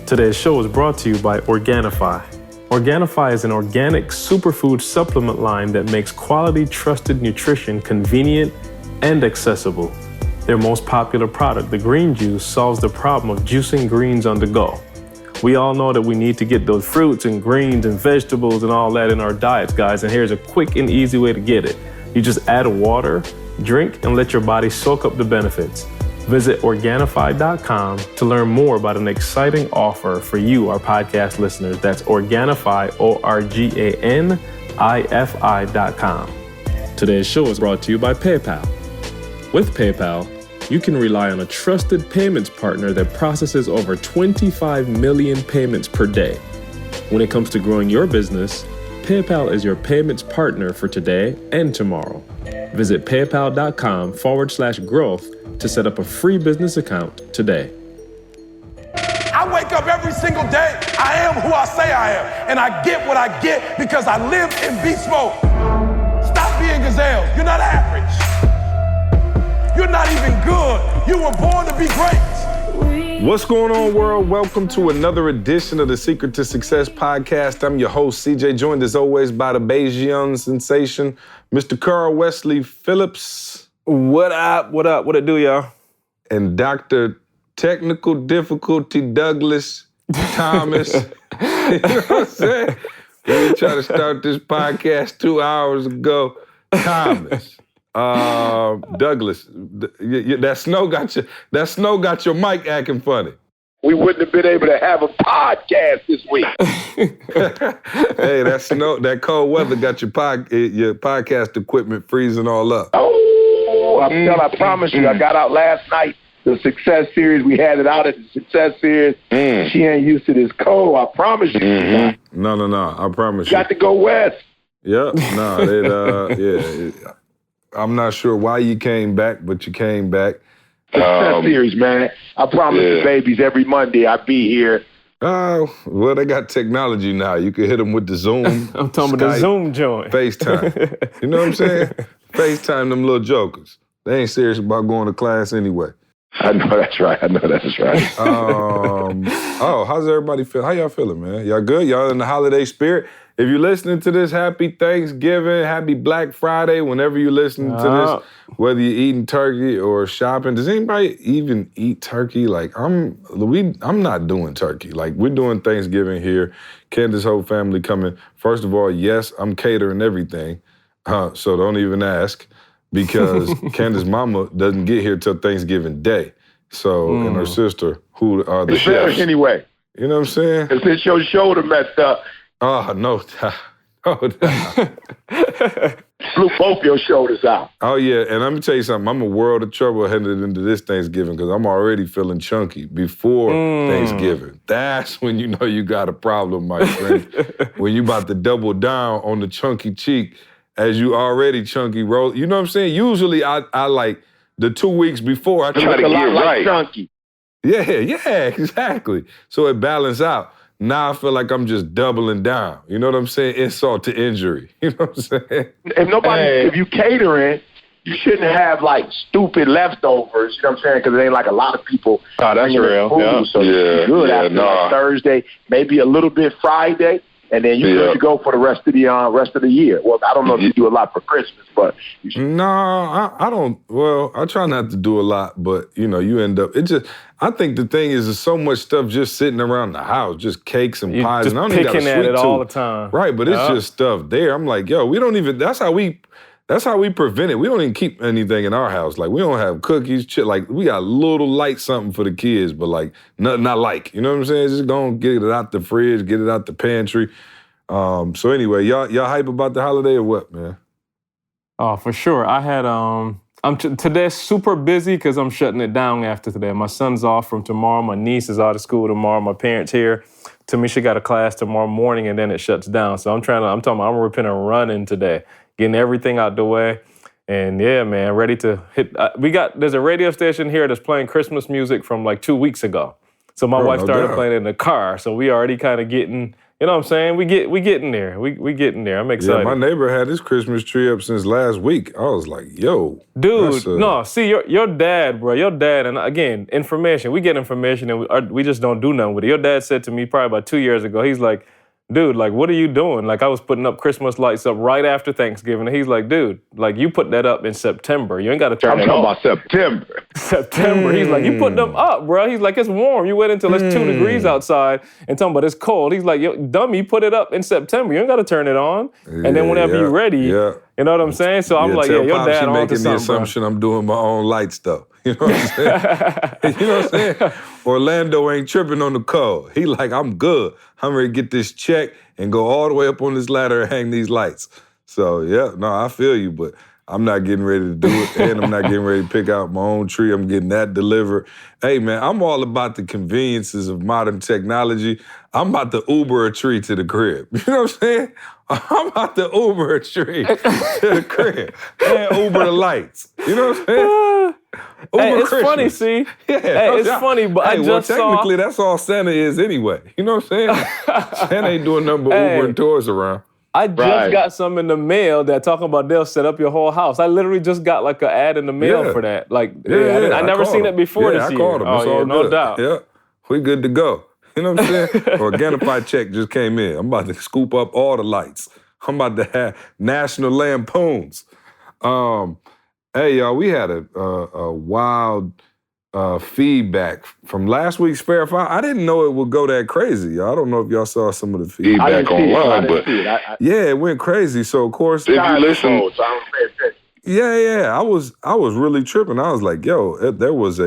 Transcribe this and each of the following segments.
Today's show is brought to you by Organifi. Organifi is an organic superfood supplement line that makes quality, trusted nutrition convenient and accessible. Their most popular product, the green juice, solves the problem of juicing greens on the go. We all know that we need to get those fruits and greens and vegetables and all that in our diets, guys, and here's a quick and easy way to get it. You just add water, drink, and let your body soak up the benefits. Visit Organifi.com to learn more about an exciting offer for you, our podcast listeners. That's Organifi, Organifi.com. Today's show is brought to you by PayPal. With PayPal, you can rely on a trusted payments partner that processes over 25 million payments per day. When it comes to growing your business, PayPal is your payments partner for today and tomorrow. Visit paypal.com/growth to set up a free business account today. I wake up every single day. I am who I say I am. And I get what I get because I live in beast mode. Stop being gazelles. You're not average. You're not even good. You were born to be great. What's going on, world? Welcome to another edition of the Secret to Success podcast. I'm your host, CJ, joined as always by the Bayesian sensation, Mr. Carl Wesley Phillips. What up? What up? What it do, y'all? And Dr. Technical Difficulty Douglas Thomas. You know what I'm saying? We tried to start this podcast 2 hours ago. Thomas. Douglas, that snow got your mic acting funny. We wouldn't have been able to have a podcast this week. Hey, that cold weather got your podcast equipment freezing all up. Oh, I promise you, I got out last night. The Success Series, we had it out at the Success Series. She ain't used to this cold, I promise you. Mm-hmm. No, I promise you. Got to go west. Yep, I'm not sure why you came back, but you came back. Success Series, man. I promise the babies every Monday I'll be here. Oh, well, they got technology now. You can hit them with the Zoom. I'm talking about the Zoom joint. FaceTime. You know what I'm saying? FaceTime them little jokers. They ain't serious about going to class anyway. I know that's right. How's everybody feel? How y'all feeling, man? Y'all good? Y'all in the holiday spirit? If you're listening to this, happy Thanksgiving, happy Black Friday, whenever you're listening to this, whether you're eating turkey or shopping. Does anybody even eat turkey? Like, I'm not doing turkey. Like, we're doing Thanksgiving here. Candace's whole family coming. First of all, yes, I'm catering everything. So don't even ask, because Candace's mama doesn't get here till Thanksgiving Day. So, and her sister, who are the chefs. Anyway. You know what I'm saying? Because it's your shoulder messed up. Oh, no. Blew both your shoulders out. Oh, yeah. And let me tell you something. I'm a world of trouble headed into this Thanksgiving because I'm already feeling chunky before Thanksgiving. That's when you know you got a problem, my friend. When you about to double down on the chunky cheek as you already chunky roll. You know what I'm saying? Usually I like the 2 weeks before I try to get right. Chunky. Yeah, exactly. So it balances out. Now I feel like I'm just doubling down. You know what I'm saying? Insult to injury. You know what I'm saying? If you catering, you shouldn't have like stupid leftovers. You know what I'm saying? Because it ain't like a lot of people. Oh, that's real. Food, so you're good after like Thursday, maybe a little bit Friday, and then you good to go for the rest of the year. Well, I don't know if you do a lot for Christmas, but no, I don't. Well, I try not to do a lot, but you end up. I think the thing is, there's so much stuff just sitting around the house, just cakes and pies, just and I don't even got a sweet picking at it tooth. all the time. Right, but it's just stuff there. I'm like, yo, we don't even. That's how we prevent it. We don't even keep anything in our house. Like, we don't have cookies, like we got a little light something for the kids, but like nothing I like. You know what I'm saying? Just go and get it out the fridge, get it out the pantry. So anyway, y'all hype about the holiday or what, man? Oh, for sure. I had today's super busy because I'm shutting it down after today. My son's off from tomorrow. My niece is out of school tomorrow. My parents here. Tamisha got a class tomorrow morning, and then it shuts down. So I'm ripping and running today, getting everything out the way. And yeah, man, ready to hit. There's a radio station here that's playing Christmas music from like 2 weeks ago. So my wife started playing it in the car. So we already kind of getting You know what I'm saying? We getting there. We getting there. I'm excited. Yeah, my neighbor had his Christmas tree up since last week. I was like, yo. Dude, no, see, your dad, bro, your dad, and again, information. We get information and we just don't do nothing with it. Your dad said to me probably about 2 years ago, he's like, dude, like, what are you doing? Like, I was putting up Christmas lights up right after Thanksgiving. And he's like, dude, like, you put that up in September. You ain't got to turn it on. I'm talking about September. He's like, you put them up, bro. He's like, it's warm. You wait until it's 2 degrees outside and talking about it's cold. He's like, yo, dummy, put it up in September. You ain't got to turn it on. And then whenever you're ready, you know what I'm saying? So I'm like, your dad on to something, the assumption I'm doing my own lights, though. You know what I'm saying? You know what I'm saying? Orlando ain't tripping on the code. He like, I'm good. I'm ready to get this check and go all the way up on this ladder and hang these lights. So, yeah, no, I feel you, but I'm not getting ready to do it, and I'm not getting ready to pick out my own tree. I'm getting that delivered. Hey, man, I'm all about the conveniences of modern technology. I'm about to Uber a tree to the crib. You know what I'm saying? I'm about to Uber a tree to the crib and Uber the lights. You know what I'm saying? Hey, it's funny, see? Yeah, hey, it's funny, but I just technically, that's all Santa is anyway. You know what I'm saying? Santa ain't doing nothing but Ubering toys around. I just got some in the mail that talking about they'll set up your whole house. I litterally just got like an ad in the mail for that. Like, I never seen it before this year. I called him. It's all no good. doubt. Yeah, we good to go. You know what I'm saying? Organifi check just came in. I'm about to scoop up all the lights. I'm about to have national lampoons. Hey, y'all, we had a wild feedback from last week's Fair File. I didn't know it would go that crazy, y'all. I don't know if y'all saw some of the feedback online, but yeah, it went crazy. So, of course, if you listen... Yeah, I was really tripping. I was like, yo, there was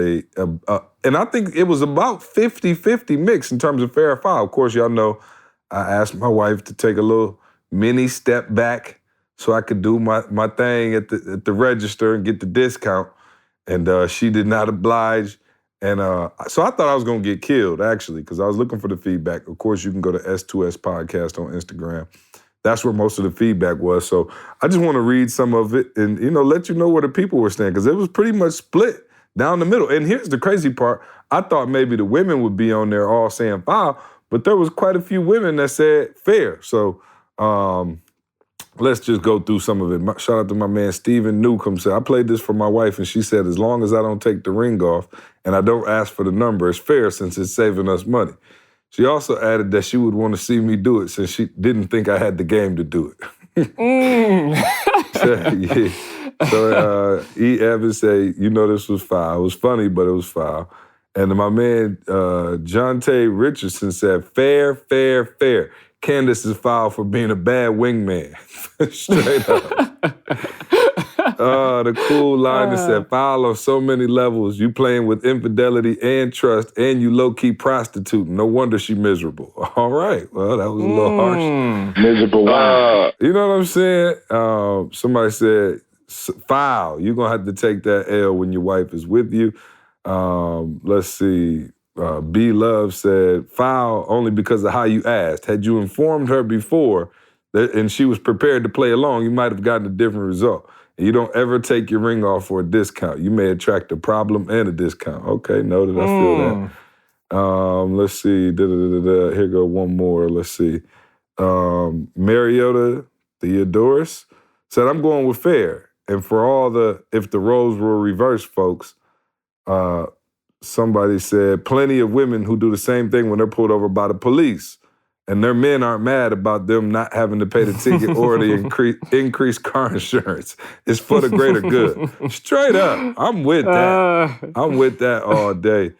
and I think it was about 50-50 mix in terms of Fair File. Of course, y'all know I asked my wife to take a little mini step back so I could do my thing at the register and get the discount. And she did not oblige. And so I thought I was going to get killed, actually, because I was looking for the feedback. Of course, you can go to S2S Podcast on Instagram. That's where most of the feedback was. So I just want to read some of it and, let you know where the people were standing, because it was pretty much split down the middle. And here's the crazy part. I thought maybe the women would be on there all saying foul, but there was quite a few women that said fair. So let's just go through some of it. Shout out to my man Steven Newcomb. Said, I played this for my wife, and she said, as long as I don't take the ring off and I don't ask for the number, it's fair since it's saving us money. She also added that she would want to see me do it since she didn't think I had the game to do it. So E. Evans said, this was foul. It was funny, but it was foul. And my man John Tay Richardson said, fair, fair, fair. Candace is foul for being a bad wingman. Straight up. The cool line that said, foul on so many levels. You playing with infidelity and trust, and you low-key prostituting. No wonder she miserable. All right. Well, that was a little harsh. Miserable. You know what I'm saying? Somebody said, foul. You're going to have to take that L when your wife is with you. Let's see. B Love said, foul only because of how you asked. Had you informed her before and she was prepared to play along, you might have gotten a different result. And you don't ever take your ring off for a discount. You may attract a problem and a discount. Okay, noted. I feel that. Let's see. Here go one more. Let's see. Mariota Theodorus said, I'm going with fair. And for if the roles were reversed, folks, somebody said, plenty of women who do the same thing when they're pulled over by the police. And their men aren't mad about them not having to pay the ticket or the increased car insurance. It's for the greater good. Straight up. I'm with that. I'm with that all day.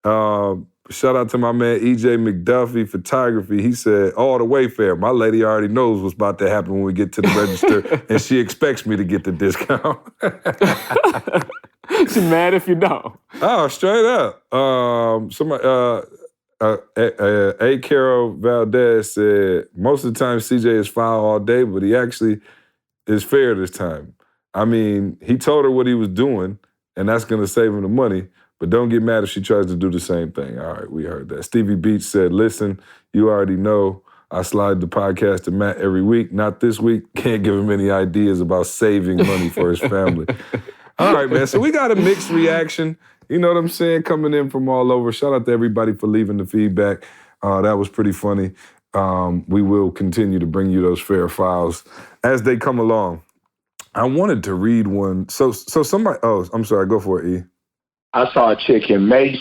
Shout out to my man EJ McDuffie Photography. He said, all the way fair. My lady already knows what's about to happen when we get to the register, and she expects me to get the discount. She's mad if you don't. Oh, straight up. Somebody... A. Carol Valdez said, most of the time CJ is foul all day, but he actually is fair this time. I mean, he told her what he was doing, and that's going to save him the money, but don't get mad if she tries to do the same thing. All right, we heard that. Stevie Beach said, listen, you already know I slide the podcast to Matt every week. Not this week. Can't give him any ideas about saving money for his family. All right, man. So we got a mixed reaction. You know what I'm saying? Coming in from all over. Shout out to everybody for leaving the feedback. That was pretty funny. We will continue to bring you those fair files as they come along. I wanted to read one. So somebody, I'm sorry, go for it, E. I saw a chick in Macy's,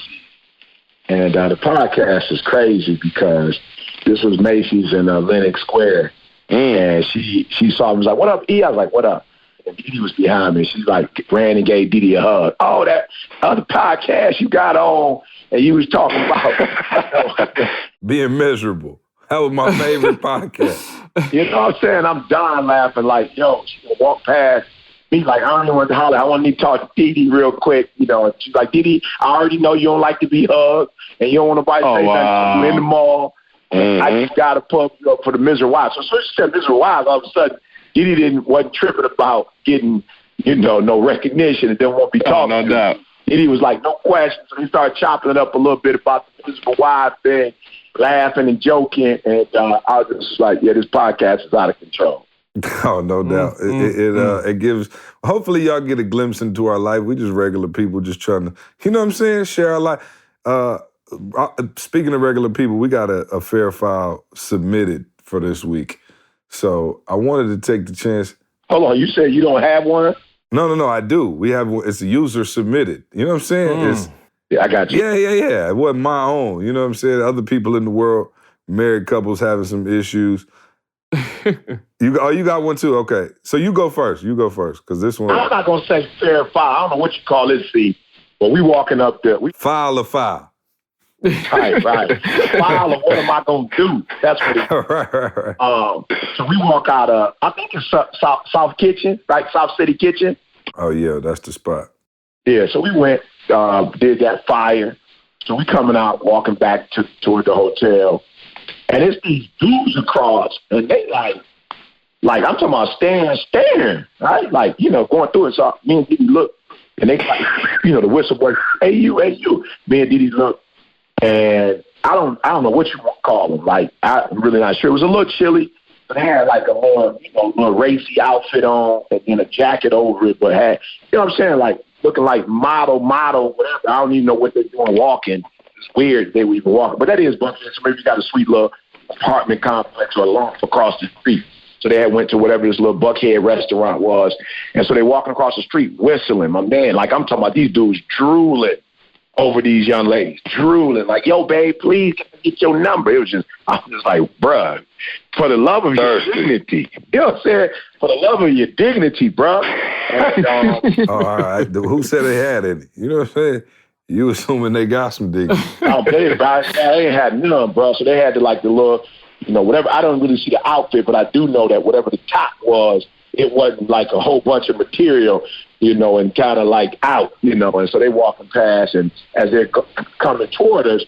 and the podcast is crazy because this was Macy's in Lenox Square, and she saw me, was like, "What up, E?" I was like, "What up?" And Didi was behind me. She like ran and gave Didi a hug. "Oh, that other podcast you got on, and you was talking about being miserable." That was my favorite podcast. You know what I'm saying? I'm dying laughing like, yo, she gonna walk past me like, I don't even want to holler. I want to talk to Didi real quick. You know, and she's like, "Didi, I already know you don't like to be hugged, and you don't want nobody to say nothing to you in the mall. I just got to pump you up for the miserable wives." So she said miserable wives, all of a sudden, Didi wasn't tripping about getting, no recognition and didn't want to be talking. No doubt. Didi was like, no question. So he started chopping it up a little bit about the miserable wives thing, laughing and joking, and I was just like, yeah, this podcast is out of control. Oh, no doubt. It gives, hopefully y'all get a glimpse into our life. We just regular people just trying to, you know what I'm saying, share our life. Speaking of regular people, we got a fair file submitted for this week. So I wanted to take the chance. Hold on, you said you don't have one? No, I do. We have, it's a user submitted. You know what I'm saying? Yeah, I got you. Yeah. It wasn't my own. You know what I'm saying? Other people in the world, married couples having some issues. You got one too? Okay. So you go first, because this one. I'm not going to say fair file. I don't know what you call this, see. But we walking up there. File a file. Right. File of what am I going to do? That's what it is. Right. So we walk out of, I think it's South Kitchen, right? South City Kitchen. Oh, yeah, that's the spot. Yeah, so we went, did that fire. So we coming out, walking back toward the hotel. And it's these dudes across, and they like I'm talking about staring, right? Like, going through it. So me and Didi look, and they like, the whistle boy, hey you. Me and Didi look, and I don't know what you want to call them. Like, I'm really not sure. It was a little chilly, but they had like a little racy outfit on, and then a jacket over it, but had, you know what I'm saying, like looking like model, whatever. I don't even know what they're doing walking. It's weird they were even walking, but that is Buckhead. So maybe you got a sweet little apartment complex or a lawn across the street. So they had went to whatever this little Buckhead restaurant was, and so they walking across the street whistling. My man, like I'm talking about these dudes drooling over these young ladies, drooling like, "Yo, babe, please get your number." I was just like, bruh, for the love of your dignity, you know what I'm saying? For the love of your dignity, bruh. And, all right. Who said they had any? You know what I'm saying? You assuming they got some dignity. They ain't had none, bro. So they had the little, whatever. I don't really see the outfit, but I do know that whatever the top was, it wasn't like a whole bunch of material, and kind of like out, And so they walking past, and as they're coming toward us,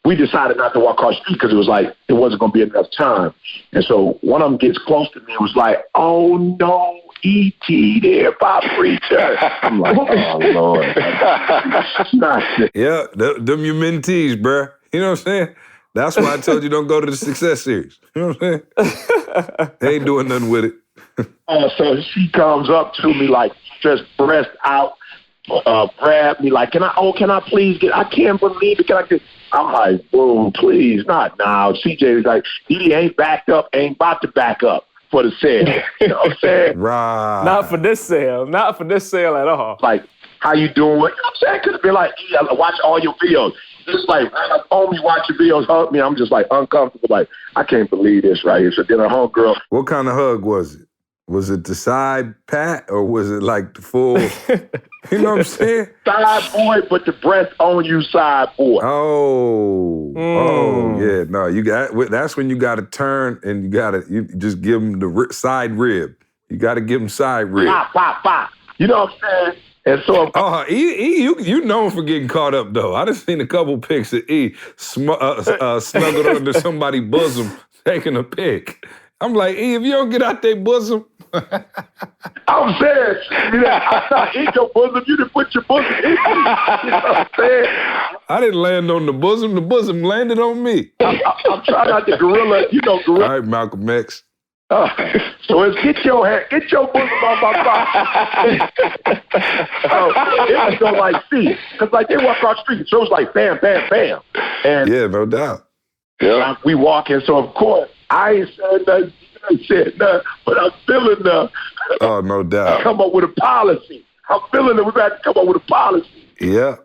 we decided not to walk across the street because it was like it wasn't going to be enough time. And so one of them gets close to me and was like, "Oh no, E.T. there, Bob Preacher." I'm like, "Oh Lord." Yeah, them your mentees, bruh. You know what I'm saying? That's why I told you don't go to the Success Series. You know what I'm saying? They ain't doing nothing with it. So she comes up to me like just breast out, grab me like, can I please get, I can't believe it. Can I get, I'm like, "Whoa, please, not now." CJ was like, "Didi ain't about to back up for the sale." You know what I'm saying? Right. Not for this sale at all. Like, "How you doing?" You know what I'm saying? Could have been like, "Yeah, watch all your videos." Just like, "Oh, me watch your videos, hug me." I'm just like uncomfortable, like, I can't believe this right here. So then a homegirl. What kind of hug was it? Was it the side pat or was it like the full, you know what I'm saying? Side boy, but the breast on you side boy. Oh, yeah. No, that's when you got to turn and you just give them the side rib. You got to give them side rib. Pop. You know what I'm saying? And so, you known for getting caught up though. I just seen a couple pics of E snuggled under somebody's bosom taking a pic. I'm like, E, if you don't get out their bosom. I'm saying, I'm not in your bosom. You didn't put your bosom in me. You know what I'm saying? I didn't land on the bosom landed on me. I'm trying not to gorilla. All right, Malcolm X. So it's get your bosom off my side. So it was going like, see, because like they walk across the street, so it was like bam, bam, bam. And yeah, no doubt. Yeah. We walk in, so of course, I ain't said nothing. I ain't said nothing, but I'm feeling Oh, no doubt. come up with a policy. I'm feeling that we got to come up with a policy. Yeah.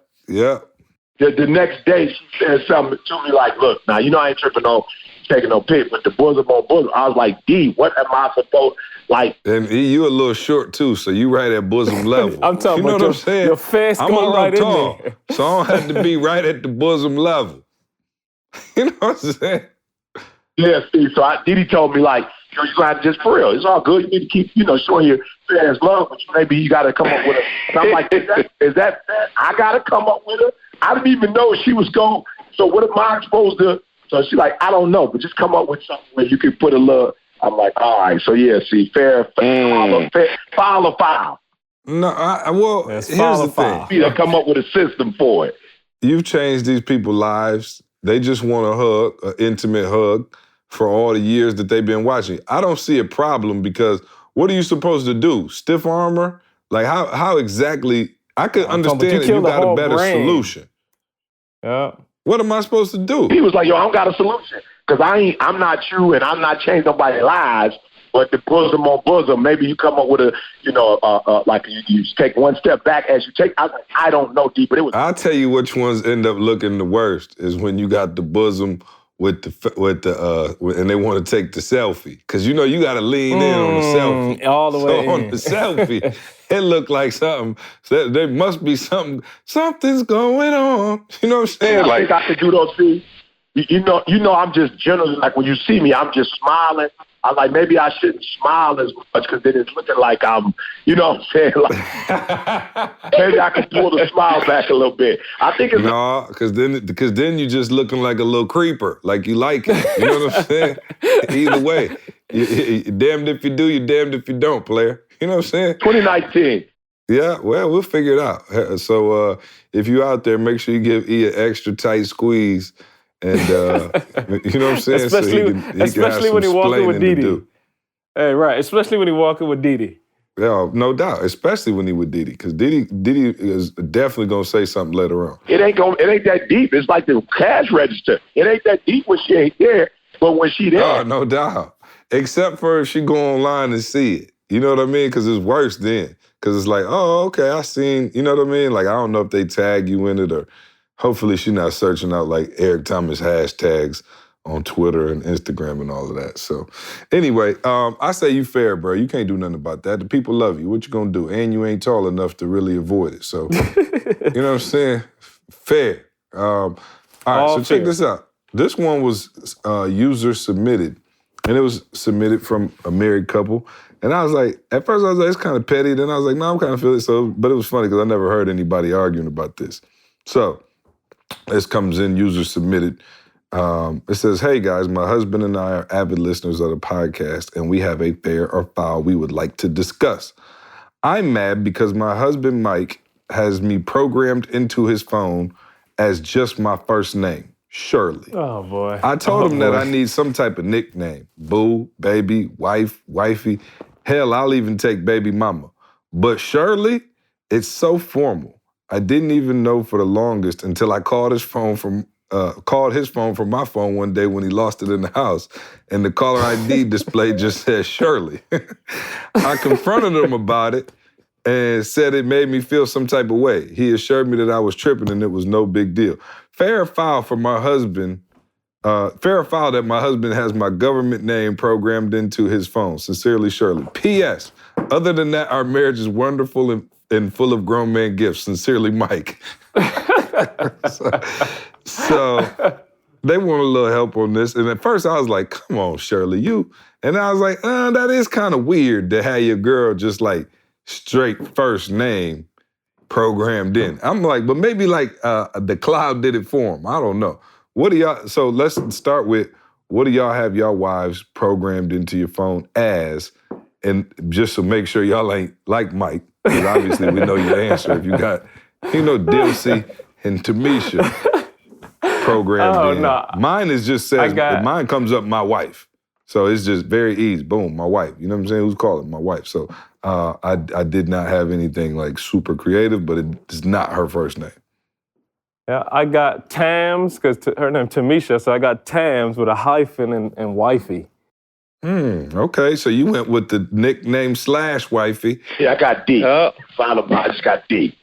The next day, she said something to me like, look, now, I ain't tripping on taking no pic, but the bosom on bosom. I was like, D, what am I supposed, like? And you a little short, too, so you right at bosom level. I'm talking about what I'm saying? your face I'm a going little right tall, in there. so I don't have to be right at the bosom level. You know what I'm saying? Yeah, see, so Didi told me, like, you're going to have to just, for real, it's all good. You need to keep, showing your fans love, but maybe you got to come up with a, and I'm like, is that fair? I got to come up with her? I didn't even know she was going, so what am I supposed to, so she's like, I don't know, but just come up with something where you can put a little, I'm like, all right, so yeah, see, fair, foul. No, well, That's here's the thing. You know, come up with a system for it. You've changed these people's lives. They just want a hug, an intimate hug for all the years that they've been watching. I don't see a problem because what are you supposed to do? Stiff armor? Like how exactly? I could understand if you got a better solution. Yeah. What am I supposed to do? He was like, yo, I don't got a solution. Because I'm not you and I'm not changing nobody's lives, but the bosom on bosom, maybe you come up with a, like you take one step back as you take. I don't know, D, but it was. I'll tell you which ones end up looking the worst is when you got the bosom with the and they want to take the selfie. Because you got to lean in on the selfie. All the way on the selfie, it looked like something. There must be something's going on. You know what I'm saying? I think I could do those things. You know, I'm just generally, like when you see me, I'm just smiling. I'm like, maybe I shouldn't smile as much because then it's looking like I'm, you know what I'm saying? Like, maybe I can pull the smile back a little bit. I think it's... No, because then you're just looking like a little creeper, like you like it. You know what I'm saying? Either way, you're damned if you do, you're damned if you don't, player. You know what I'm saying? 2019. Yeah, well, we'll figure it out. So if you're out there, make sure you give E an extra tight squeeze. And you know what I'm saying? Especially when he walking with Didi. Hey, right. Especially when he walking with Didi. Yeah, no doubt. Especially when he with Didi, because Didi is definitely gonna say something later on. It ain't that deep. It's like the cash register. It ain't that deep when she ain't there, but when she there. Oh, no doubt. Except for if she go online and see it. You know what I mean? Because it's worse then. Because it's like, oh, okay, I seen. You know what I mean? Like I don't know if they tag you in it or. Hopefully she's not searching out like Eric Thomas hashtags on Twitter and Instagram and all of that. So anyway, I say you fair, bro. You can't do nothing about that. The people love you. What you gonna do? And you ain't tall enough to really avoid it. So, you know what I'm saying? Fair. All right, so check this out. This one was user submitted, and it was submitted from a married couple. And I was like, at first I was like, it's kind of petty. Then I was like, no, I'm kind of feeling it. So, but it was funny because I never heard anybody arguing about this. So, this comes in, user submitted. It says, hey guys, my husband and I are avid listeners of the podcast and we have a fair or foul we would like to discuss. I'm mad because my husband, Mike, has me programmed into his phone as just my first name, Shirley. Oh boy. I told him that I need some type of nickname. Boo, baby, wife, wifey. Hell, I'll even take baby mama. But Shirley, it's so formal. I didn't even know for the longest until I called his phone from my phone one day when he lost it in the house, and the caller ID display just said Shirley. I confronted him about it and said it made me feel some type of way. He assured me that I was tripping and it was no big deal. Fair or foul for my husband. Fair or foul that my husband has my government name programmed into his phone. Sincerely, Shirley. P.S. Other than that, our marriage is wonderful and full of grown man gifts. Sincerely, Mike. so they want a little help on this. And at first I was like, come on, Shirley, you. And I was like, that is kind of weird to have your girl just like straight first name programmed in. I'm like, but maybe like the cloud did it for him. I don't know. What do y'all, so let's start with, what do y'all have y'all wives programmed into your phone as? And just to make sure y'all ain't like Mike, because obviously we know your answer. If you got, Dilcy and Tamisha programmed in. No. Mine is just says, mine comes up my wife. So it's just very easy. Boom, my wife. You know what I'm saying? Who's calling? My wife. So I did not have anything like super creative, but it's not her first name. Yeah, I got Tams, because her name Tamisha, so I got Tams with a hyphen and wifey. Okay, so you went with the nickname / wifey. Yeah, I got D. Followed by, I just got D.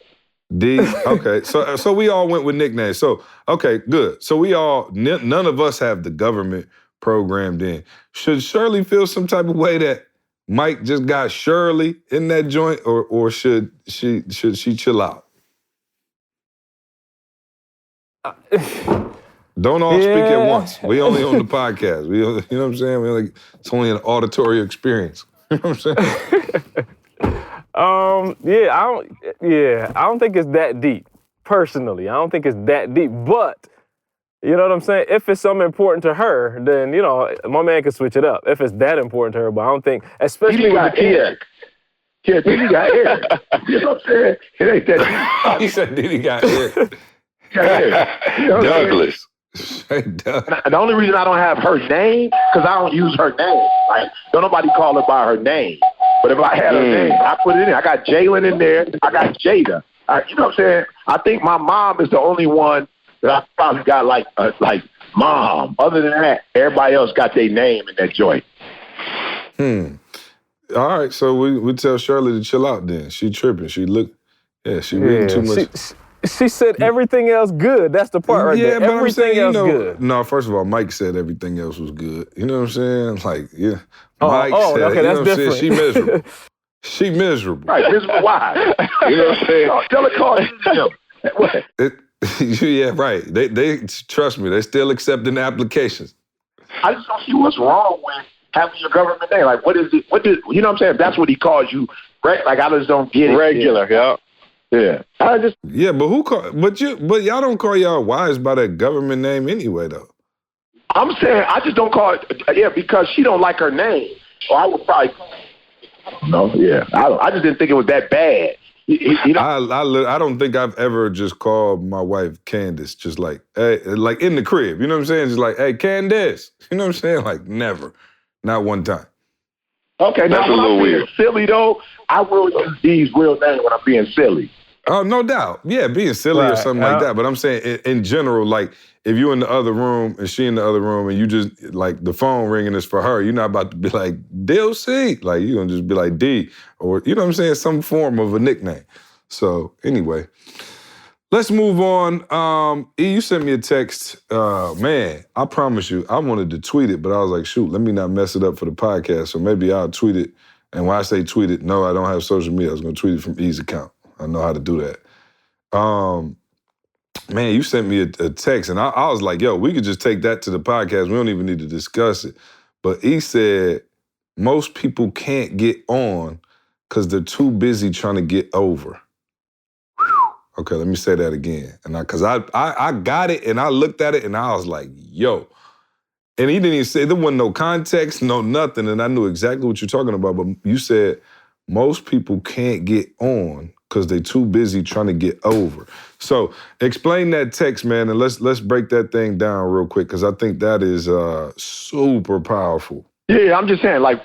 D. Okay, so we all went with nicknames. So, okay, good. So we all, none of us have the government programmed in. Should Shirley feel some type of way that Mike just got Shirley in that joint, or should she chill out? Don't all speak at once. We only on the podcast. You know what I'm saying? It's only an auditory experience. You know what I'm saying? I don't think it's that deep. Personally, I don't think it's that deep. But you know what I'm saying? If it's something important to her, then my man can switch it up. If it's that important to her, but I don't think, especially with the kid. Yeah, Diddy got Eric. You know what I'm saying? It ain't that deep. He said Diddy got Eric. Douglas. The only reason I don't have her name, because I don't use her name. Like, don't nobody call her by her name. But if I had her name, I put it in. I got Jalen in there. I got Jada. You know what I'm saying? I think my mom is the only one that I probably got like mom. Other than that, everybody else got their name in that joint. All right, so we tell Shirley to chill out then. She tripping. She reading too much. She said everything else good. That's the part right there. But everything else good. No, first of all, Mike said everything else was good. You know what I'm saying? Like, yeah. Mike said, okay, that's different. She miserable. She miserable. Right, miserable why? You know what I'm saying? Tell her call him. Yeah, right. They trust me, they still accepting the applications. I just don't see what's wrong with having your government name. Like, what is it? You know what I'm saying? If that's what he calls you, right? Like, I just don't get it. Regular, yeah. Yeah. But y'all don't call y'all wives by that government name anyway, though. I'm saying I just don't call it, because she don't like her name. So I would probably call it. No, yeah. I just didn't think it was that bad. You know? I don't think I've ever just called my wife Candace, just like, hey, like in the crib. You know what I'm saying? Just like, hey, Candace. You know what I'm saying? Like, never. Not one time. Okay, that's now a little when I'm being weird. silly, though, I will use D's real name when I'm being silly. Oh, no doubt. Yeah, being silly or something like that. But I'm saying in general, like, if you're in the other room and she in the other room and you just, like, the phone ringing is for her, you're not about to be like, DLC. Like, you're going to just be like D. Or, you know what I'm saying? Some form of a nickname. So, anyway. Let's move on. E, you sent me a text. Man, I promise you, I wanted to tweet it, but I was like, shoot, let me not mess it up for the podcast. So maybe I'll tweet it. And when I say tweet it, no, I don't have social media. I was going to tweet it from E's account. I know how to do that. Man, you sent me a text, and I was like, yo, we could just take that to the podcast. We don't even need to discuss it. But E said, most people can't get on because they're too busy trying to get over. Okay, let me say that again. And because I got it, and I looked at it, and I was like, yo. And he didn't even say, there wasn't no context, no nothing, and I knew exactly what you're talking about. But you said, most people can't get on because they're too busy trying to get over. So explain that text, man, and let's break that thing down real quick, because I think that is super powerful. Yeah, I'm just saying, like,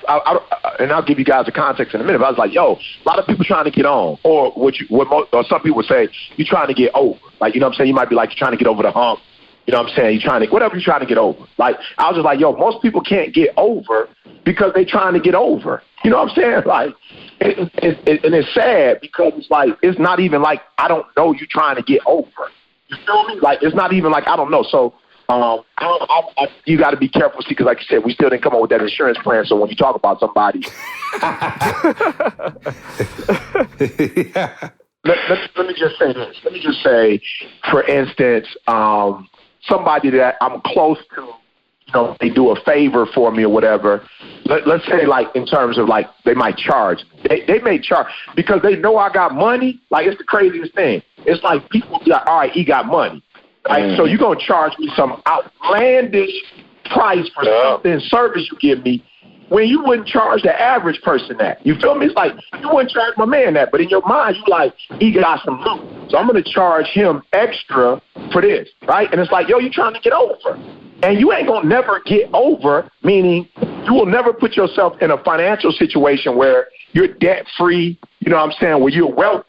and I'll give you guys the context in a minute, but I was like, yo, a lot of people trying to get on, or or some people say, you're trying to get over. Like, you know what I'm saying? You might be like, you're trying to get over the hump. You know what I'm saying? Whatever you're trying to get over. Like, I was just like, yo, most people can't get over because they trying to get over. You know what I'm saying? Like, and it's sad because it's like, it's not even like, I don't know you trying to get over. You feel me? Like, it's not even like, I don't know. So, you got to be careful, see, because like you said, we still didn't come up with that insurance plan. So when you talk about somebody, let me just say this. Let me just say, for instance, somebody that I'm close to, you know, they do a favor for me or whatever. Let's say, like, in terms of, like, they might charge. They may charge because they know I got money. Like, it's the craziest thing. It's like people be like, all right, he got money. Right? So you're going to charge me some outlandish price for something, service you give me, when you wouldn't charge the average person that. You feel me? It's like, you wouldn't charge my man that, but in your mind, you like, he got some loot, so I'm going to charge him extra for this, right? And it's like, yo, you trying to get over. And you ain't going to never get over, meaning you will never put yourself in a financial situation where you're debt-free, you know what I'm saying, where you're wealthy.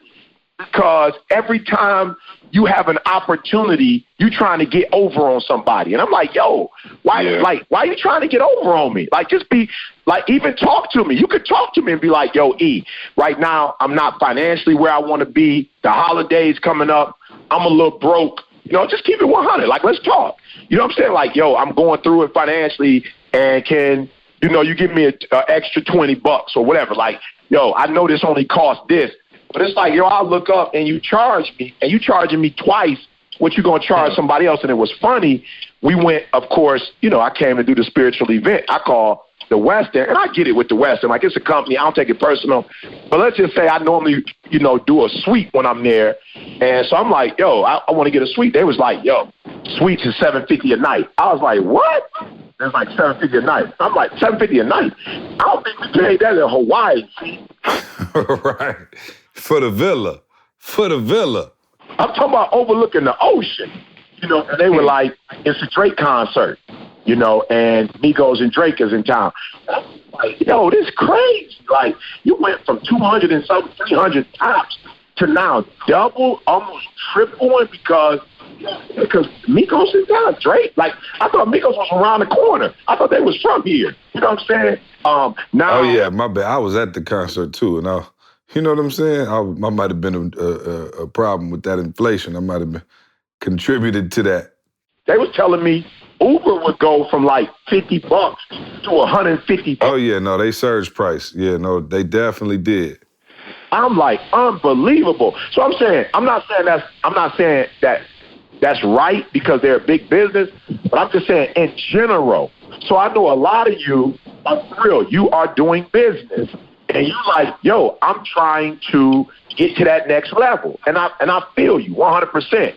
Because every time you have an opportunity, you trying to get over on somebody. And I'm like, yo, why are you trying to get over on me? Like, just be, like, even talk to me. You could talk to me and be like, yo, E, right now I'm not financially where I want to be. The holidays coming up. I'm a little broke. You know, just keep it 100. Like, let's talk. You know what I'm saying? Like, yo, I'm going through it financially, and can, you know, you give me an extra $20 or whatever. Like, yo, I know this only costs this. But it's like, yo, I'll look up and you charge me, and you charging me twice what you going to charge somebody else. And it was funny. We went, of course, you know, I came to do the spiritual event. I call the Western, and I get it with the Western. Like, it's a company. I don't take it personal. But let's just say I normally, you know, do a suite when I'm there. And so I'm like, yo, I want to get a suite. They was like, yo, suites is $750 a night. I was like, what? It's like $750 a night. I'm like, $750 a night? I don't think we paid that in Hawaii. Right. For the villa. I'm talking about overlooking the ocean. You know, and they were like, it's a Drake concert, you know, and Migos and Drake is in town. I'm like, yo, this is crazy. Like, you went from 200 and something, 300 tops to now double, almost tripling because Migos is down. Drake, like, I thought Migos was around the corner. I thought they was from here. You know what I'm saying? Now. Oh, yeah, my bad. I was at the concert, too, and you know what I'm saying? I might have been a problem with that inflation. I might have been contributed to that. They was telling me Uber would go from like $50 to $150. Oh, yeah, no, they surged price. Yeah, no, they definitely did. I'm like, unbelievable. So I'm not saying that's right because they're a big business, but I'm just saying in general. So I know a lot of you, like, for real, you are doing business. And you like, yo, I'm trying to get to that next level. And I feel you 100%.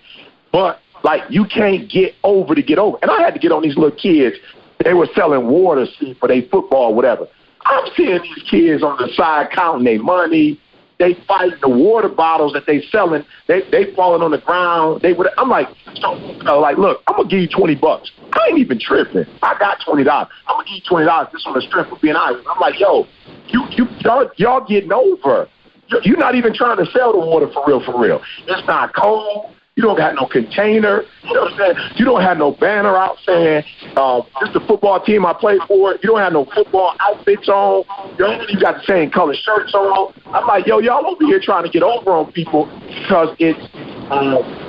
But, like, you can't get over to get over. And I had to get on these little kids. They were selling water for their football, whatever. I'm seeing these kids on the side counting their money. They fighting the water bottles that they selling. They falling on the ground. I'm like, look, I'm going to give you $20. I ain't even tripping. I got $20. I'm going to give you $20 just on the strength of being honest. I'm like, yo, y'all getting over. You're not even trying to sell the water for real. It's not cold. You don't got no container. You know what I'm saying? You don't have no banner out saying, this is the football team I play for. You don't have no football outfits on. You got the same color shirts on. I'm like, yo, y'all over here trying to get over on people because it's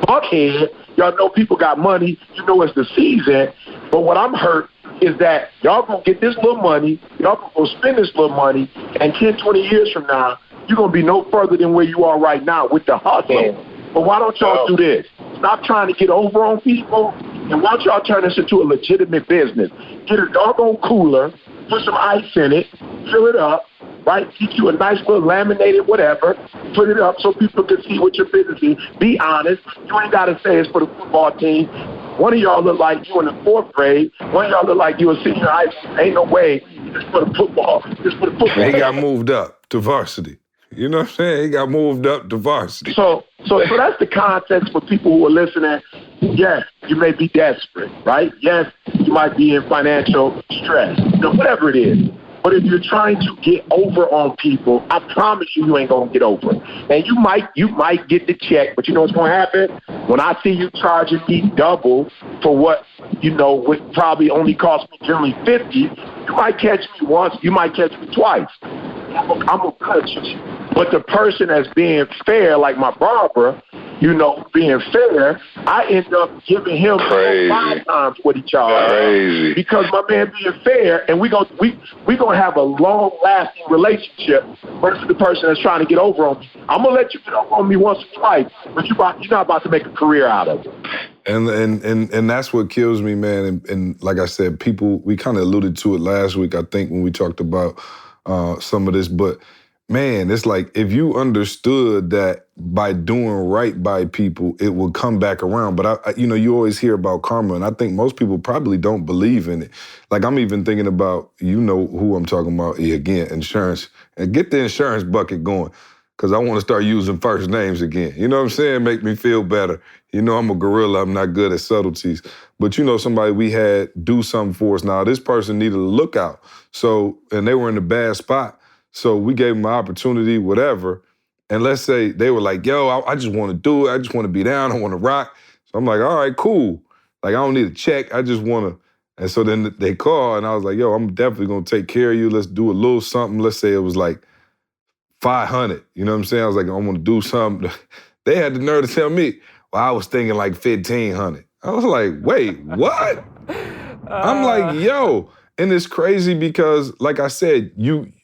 Buckhead. Y'all know people got money. You know it's the season. But what I'm hurt is that y'all gonna get this little money. Y'all gonna go spend this little money. And 10, 20 years from now, you're gonna be no further than where you are right now with the hustle. But why don't y'all do this? Stop trying to get over on people, and why don't y'all turn this into a legitimate business? Get a doggone cooler, put some ice in it, fill it up, right? Get you a nice little laminated whatever, put it up so people can see what your business is. Be honest. You ain't got to say it's for the football team. One of y'all look like you in the 4th grade. One of y'all look like you a senior high school. Ain't no way. It's for the football. It's for the football. He got moved up to varsity. You know what I'm saying? He got moved up to varsity. So that's the context for people who are listening. Yes, you may be desperate, right? Yes, you might be in financial stress, whatever it is. But if you're trying to get over on people, I promise you ain't going to get over. And you might get the check, but you know what's going to happen? When I see you charging me double for what, would probably only cost me generally $50, you might catch me once, you might catch me twice. I'm going to cut you. But the person that's being fair, like my barber, being fair, I end up giving him 5 times what he charged. Because my man being fair, and we gonna have a long-lasting relationship versus the person that's trying to get over on me. I'm gonna let you get over on me once or twice, but you're not about to make a career out of it. And that's what kills me, man. And like I said, people, we kind of alluded to it last week, I think, when we talked about some of this, but man, it's like if you understood that by doing right by people, it will come back around. But, you always hear about karma, and I think most people probably don't believe in it. Like, I'm even thinking about, who I'm talking about, again, insurance. And get the insurance bucket going, because I want to start using first names again. You know what I'm saying? Make me feel better. I'm a gorilla. I'm not good at subtleties. But, somebody we had do something for us. Now, this person needed a lookout. And they were in a bad spot. So we gave them an opportunity, whatever. And let's say they were like, yo, I just want to do it. I just want to be down. I want to rock. So I'm like, all right, cool. Like, I don't need a check. I just want to. And so then they call, and I was like, yo, I'm definitely going to take care of you. Let's do a little something. Let's say it was like 500. You know what I'm saying? I was like, I want to do something. They had the nerve to tell me, well, I was thinking like 1,500. I was like, wait, what? I'm like, yo. And it's crazy because, like I said,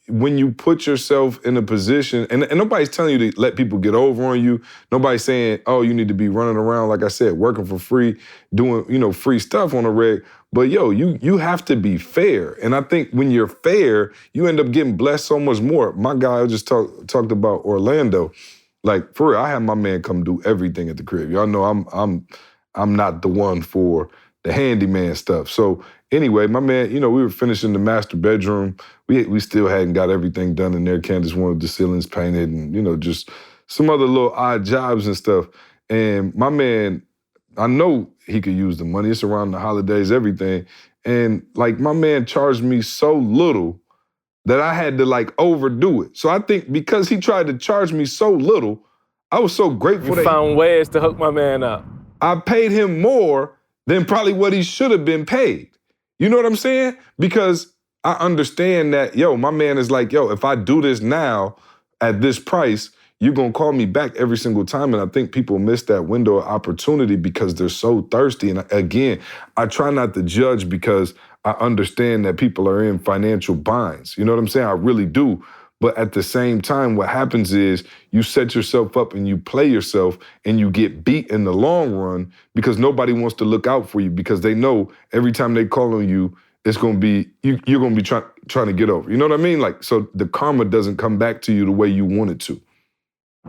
when you put yourself in a position, and nobody's telling you to let people get over on you. Nobody's saying, oh, you need to be running around, like I said, working for free, doing, free stuff on a reg. But yo, you have to be fair. And I think when you're fair, you end up getting blessed so much more. My guy I just talked about Orlando. Like, for real, I had my man come do everything at the crib. Y'all know I'm not the one for the handyman stuff. So anyway, my man, we were finishing the master bedroom. We still hadn't got everything done in there. Candace wanted the ceilings painted and, just some other little odd jobs and stuff. And my man, I know he could use the money. It's around the holidays, everything. And like, my man charged me so little that I had to like overdo it. So I think because he tried to charge me so little, I was so grateful you found ways to hook my man up. I paid him more than probably what he should have been paid. You know what I'm saying? Because I understand that, my man is like, if I do this now at this price, you're going to call me back every single time. And I think people miss that window of opportunity because they're so thirsty. And again, I try not to judge because I understand that people are in financial binds. You know what I'm saying? I really do. But at the same time, what happens is you set yourself up and you play yourself and you get beat in the long run because nobody wants to look out for you because they know every time they call on you, it's going to be, you're going to be trying to get over. You know what I mean? Like, so the karma doesn't come back to you the way you want it to.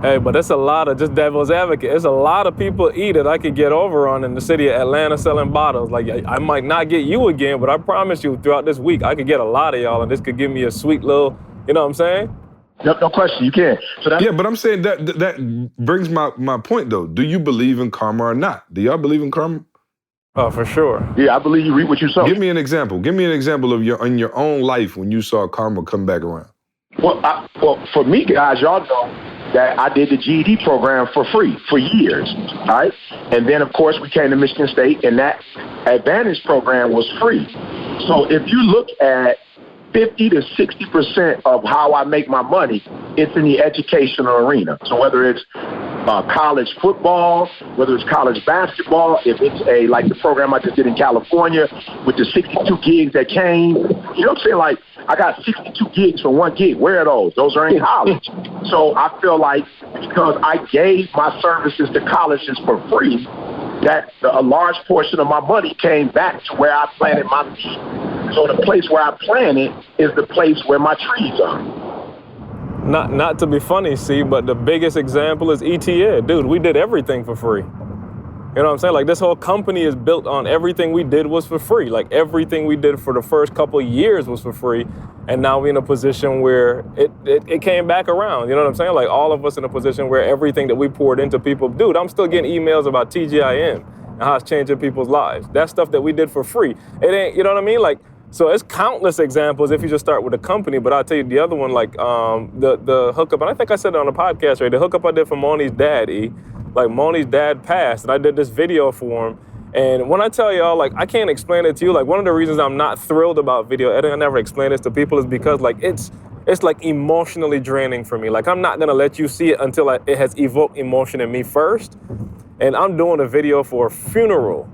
Hey, but it's a lot of, just devil's advocate, it's a lot of people that I could get over on in the city of Atlanta selling bottles. Like, I might not get you again, but I promise you throughout this week, I could get a lot of y'all and this could give me a sweet little, you know what I'm saying? No question, you can. So yeah, but I'm saying that brings my point, though. Do you believe in karma or not? Do y'all believe in karma? Oh, for sure. Yeah, I believe you reap what you sow. Give me an example. Give me an example of in your own life when you saw karma come back around. Well, for me, guys, y'all know that I did the GED program for free for years, all right? And then, of course, we came to Michigan State, and that Advantage program was free. So if you look at 50 to 60% of how I make my money, it's in the educational arena. So whether it's college football, whether it's college basketball, if it's like the program I just did in California with the 62 gigs that came, you know what I'm saying? Like, I got 62 gigs for one gig. Where are those? Those are in college. So I feel like because I gave my services to colleges for free, that a large portion of my money came back to where I planted my seed. So the place where I planted is the place where my trees are. Not to be funny, see, but the biggest example is ETA. Dude, we did everything for free. You know what I'm saying? Like, this whole company is built on everything we did was for free. Like, everything we did for the first couple of years was for free. And now we're in a position where it came back around. You know what I'm saying? Like, all of us in a position where everything that we poured into people, dude, I'm still getting emails about TGIM and how it's changing people's lives. That's stuff that we did for free. It ain't, you know what I mean? Like, so it's countless examples if you just start with a company, but I'll tell you the other one, like the hookup, and I think I said it on the podcast, right? The hookup I did for Moni's dad, like Moni's dad passed, and I did this video for him. And when I tell y'all, like, I can't explain it to you, like, one of the reasons I'm not thrilled about video editing, I never explain this to people, is because, like, it's like emotionally draining for me. Like, I'm not gonna let you see it until it has evoked emotion in me first. And I'm doing a video for a funeral.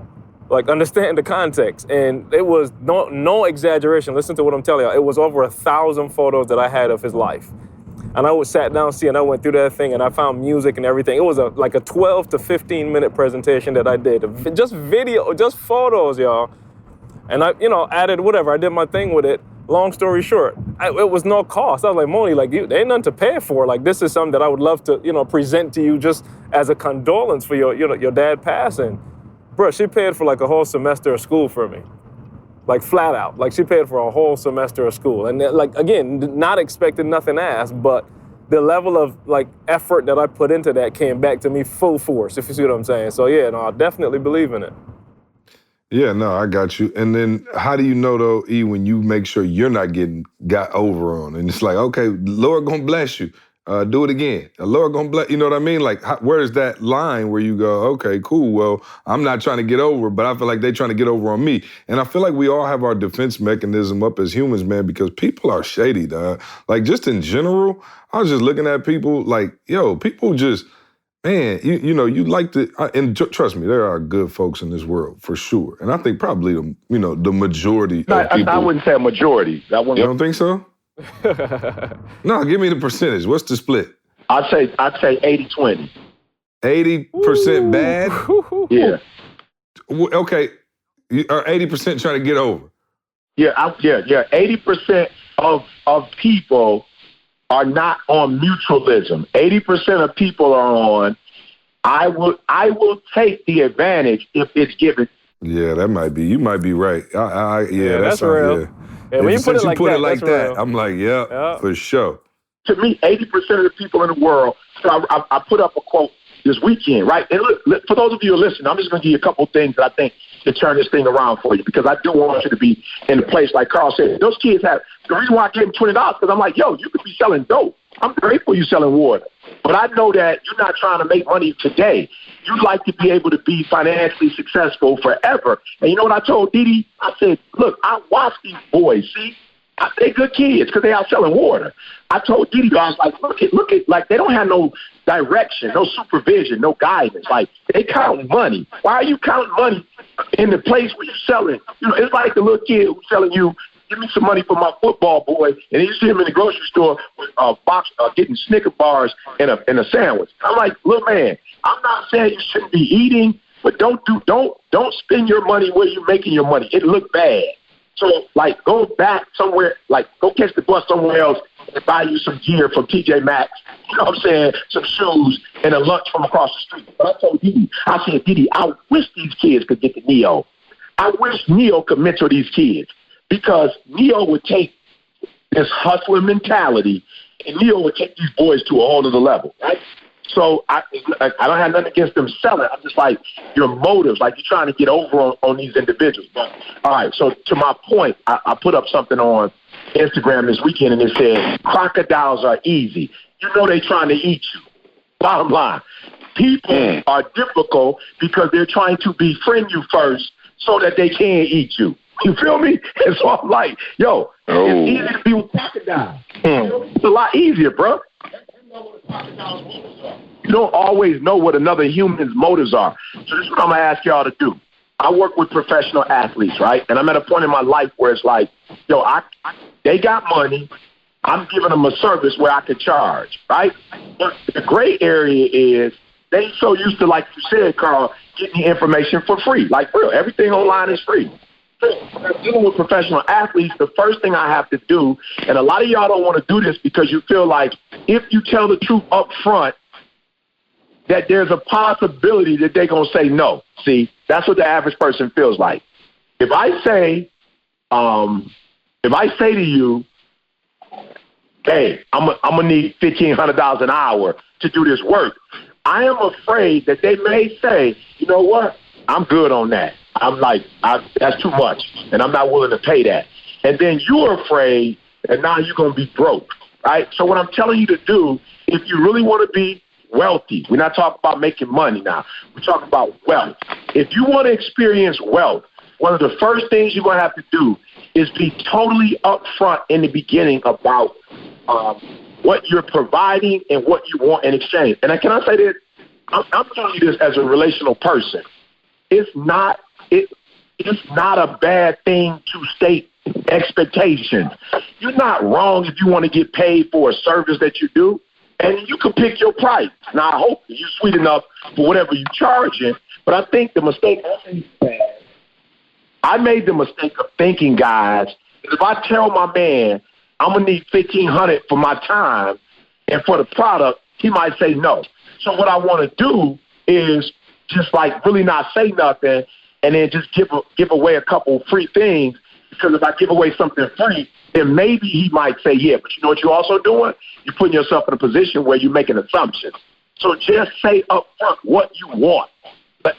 Like, understand the context. And it was no exaggeration. Listen to what I'm telling y'all. It was over 1,000 photos that I had of his life. And I sat down, and I went through that thing, and I found music and everything. It was like a 12 to 15 minute presentation that I did. Just video, just photos, y'all. And I, added whatever. I did my thing with it. Long story short, it was no cost. I was like, Moni, like, there ain't nothing to pay for. Like, this is something that I would love to, present to you just as a condolence for your dad passing. Bro, she paid for like a whole semester of school for me. Like, flat out. Like, she paid for a whole semester of school. And like, again, not expecting nothing asked, but the level of like effort that I put into that came back to me full force, if you see what I'm saying. So yeah, no, I definitely believe in it. Yeah, no, I got you. And then how do you know, though, when you make sure you're not getting got over on? And it's like, okay, Lord gonna bless you. Do it again. The Lord gonna bless. You know what I mean? Like, where is that line where you go, okay, cool. Well, I'm not trying to get over, but I feel like they're trying to get over on me. And I feel like we all have our defense mechanism up as humans, man, because people are shady, dog. Like, just in general, I was just looking at people like, yo, people just, man, you know, you like to, and trust me, there are good folks in this world for sure. And I think probably the majority of people. I wouldn't say a majority. You don't think so? No, give me the percentage. What's the split? I'd say 80-20. 80% bad? Yeah. Okay. Or 80% trying to get over? Yeah. 80% of people are not on mutualism. 80% of people are on, I will take the advantage if it's given. Yeah, that might be. You might be right. Yeah, that's real. Yeah. And when you put it like that, I'm like, yeah, for sure. To me, 80% of the people in the world, so I put up a quote this weekend, right? And look, for those of you who are listening, I'm just going to give you a couple things that I think to turn this thing around for you, because I do want you to be in a place like Carl said. Those kids have, the reason why I gave them $20, because I'm like, yo, you could be selling dope. I'm grateful you selling water. But I know that you're not trying to make money today. You'd like to be able to be financially successful forever. And you know what I told Didi? I said, look, I watch these boys, see? They good kids because they out selling water. I told Didi, I was like, look at, like, they don't have no direction, no supervision, no guidance. Like, they count money. Why are you counting money in the place where you're selling? You know, it's like the little kid who's telling you, give me some money for my football boy, and you see him in the grocery store with a box, getting Snicker bars and a sandwich. I'm like, little man, I'm not saying you shouldn't be eating, but don't spend your money where you're making your money. It look bad. So, like, go back somewhere, like, go catch the bus somewhere else and buy you some gear from TJ Maxx, you know what I'm saying, some shoes and a lunch from across the street. But I told Didi, Didi, I wish these kids could get to Neo. I wish Neo could mentor these kids, because Neo would take this hustler mentality and Neo would take these boys to a whole other level, right? So I don't have nothing against them selling. I'm just like, your motives, like you're trying to get over on these individuals. But, all right, so to my point, I put up something on Instagram this weekend, and it said, crocodiles are easy. You know they trying to eat you. Bottom line, people are difficult because they're trying to befriend you first so that they can eat you. You feel me? And so I'm like, yo, it's easy to be with crocodiles. It's a lot easier, bro. You don't always know what another human's motives are. So this is what I'm going to ask y'all to do. I work with professional athletes, right? And I'm at a point in my life where it's like, yo, they got money. I'm giving them a service where I could charge, right? But the gray area is they so used to, like you said, Carl, getting the information for free. Like, real, everything online is free. When I'm dealing with professional athletes, the first thing I have to do, and a lot of y'all don't want to do this because you feel like if you tell the truth up front, that there's a possibility that they're going to say no. See, that's what the average person feels like. If I say to you, hey, I'm going to need $1,500 an hour to do this work, I am afraid that they may say, you know what, I'm good on that. I'm like, that's too much, and I'm not willing to pay that. And then you're afraid that now you're going to be broke, right? So what I'm telling you to do, if you really want to be wealthy, we're not talking about making money now. We're talking about wealth. If you want to experience wealth, one of the first things you're going to have to do is be totally upfront in the beginning about what you're providing and what you want in exchange. And can I say this? I'm telling you this as a relational person. It's not a bad thing to state expectations. You're not wrong if you want to get paid for a service that you do, and you can pick your price. Now, I hope you're sweet enough for whatever you're charging, but I think the mistake I made the mistake of thinking, guys, if I tell my man I'm going to need $1,500 for my time and for the product, he might say no. So what I want to do is just like really not say nothing and then just give away a couple free things, because if I give away something free, then maybe he might say yeah. But you know what you're also doing? You're putting yourself in a position where you're making assumptions. So just say up front what you want.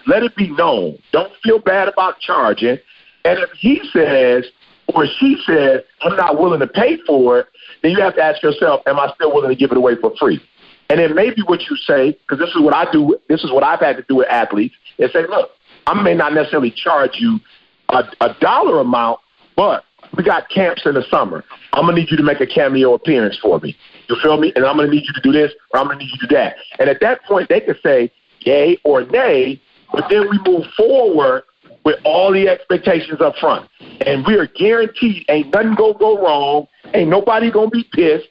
Let it be known. Don't feel bad about charging. And if he says, or she says, I'm not willing to pay for it, then you have to ask yourself, am I still willing to give it away for free? And then maybe what you say, because this is what I do, this is what I've had to do with athletes, is say, look, I may not necessarily charge you a dollar amount, but we got camps in the summer. I'm going to need you to make a cameo appearance for me. You feel me? And I'm going to need you to do this, or I'm going to need you to do that. And at that point, they could say yay or nay, but then we move forward with all the expectations up front. And we are guaranteed ain't nothing go wrong, ain't nobody going to be pissed,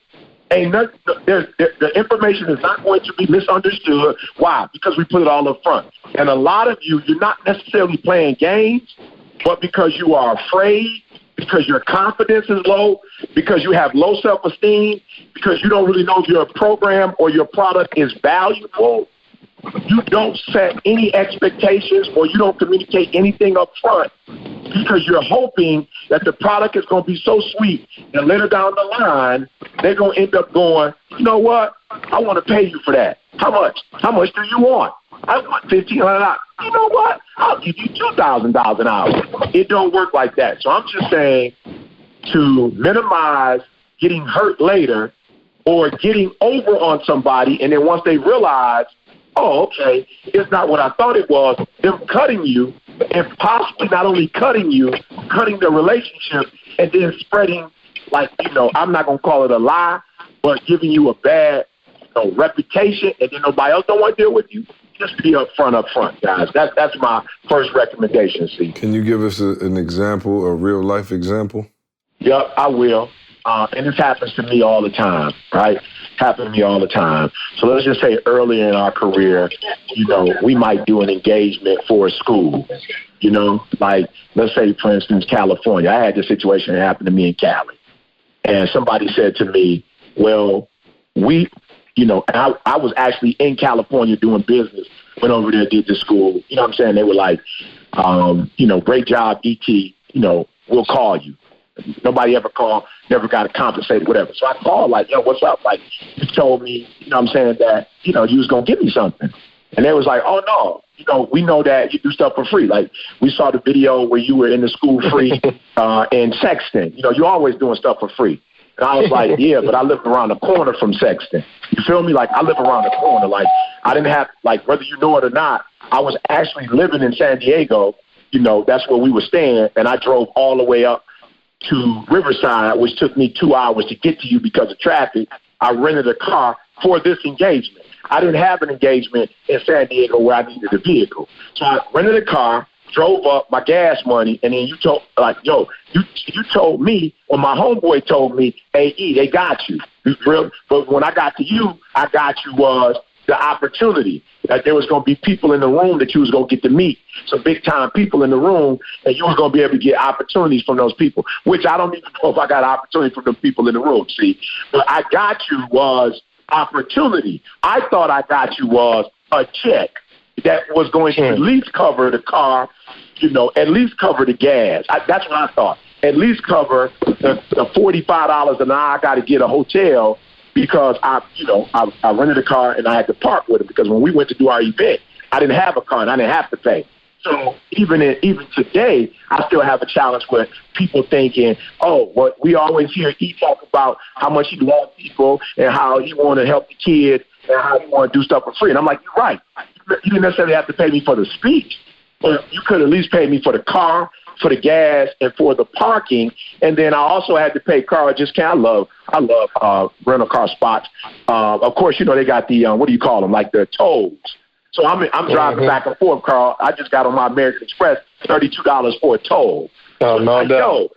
ain't nothing, the information is not going to be misunderstood. Why? Because we put it all up front. And a lot of you, you're not necessarily playing games, but because you are afraid, because your confidence is low, because you have low self-esteem, because you don't really know if your program or your product is valuable, you don't set any expectations or you don't communicate anything up front because you're hoping that the product is going to be so sweet and later down the line, they're going to end up going, you know what? I want to pay you for that. How much? How much do you want? I want $1,500. You know what? I'll give you $2,000 an hour. It don't work like that. So I'm just saying to minimize getting hurt later or getting over on somebody, and then once they realize, oh, okay, it's not what I thought it was, them cutting you, and possibly not only cutting you, cutting the relationship, and then spreading, like, I'm not going to call it a lie, but giving you a bad reputation, and then nobody else don't want to deal with you. Just be up front, guys. That's my first recommendation, see. Can you give us an example, a real-life example? Yep, I will. And this happens to me all the time, right? Happens to me all the time. So let's just say early in our career, we might do an engagement for a school, like let's say, for instance, California. I had this situation that happened to me in Cali. And somebody said to me, well, I was actually in California doing business, went over there, did the school. You know what I'm saying? They were like, great job, ET, we'll call you. Nobody ever called, never got compensated, whatever. So I called like, yo, what's up? Like, you told me, that, you was going to give me something. And they was like, oh, no, we know that you do stuff for free. Like, we saw the video where you were in the school free in Sexton. You're always doing stuff for free. And I was like, yeah, but I live around the corner from Sexton. You feel me? Like, I live around the corner. Like, I didn't have, like, whether you know it or not, I was actually living in San Diego. That's where we were staying. And I drove all the way up to Riverside, which took me 2 hours to get to you because of traffic. I rented a car for this engagement. I didn't have an engagement in San Diego where I needed a vehicle. So I rented a car, drove up my gas money, and then you told, like, yo, you told me, when my homeboy told me, hey, E, they got you. But when I got to you, I got you was the opportunity that there was going to be people in the room that you was going to get to meet, some big-time people in the room, and you were going to be able to get opportunities from those people, which I don't even know if I got opportunity from the people in the room, see. But I got you was opportunity. I thought I got you was a check that was going to at least cover the car, at least cover the gas. That's what I thought. At least cover the $45 an hour I got to get a hotel because I rented a car and I had to park with it because when we went to do our event, I didn't have a car and I didn't have to pay. So even today, I still have a challenge with people thinking, oh, what we always hear he talk about how much he loves people and how he want to help the kids and how he want to do stuff for free. And I'm like, you're right. You didn't necessarily have to pay me for the speech, but you could at least pay me for the car, for the gas, and for the parking. And then I also had to pay car discount. I love rental car spots. Of course, they got the, what do you call them, like the tolls. So I'm driving back and forth, Carl. I just got on my American Express, $32 for a toll. Oh, no doubt.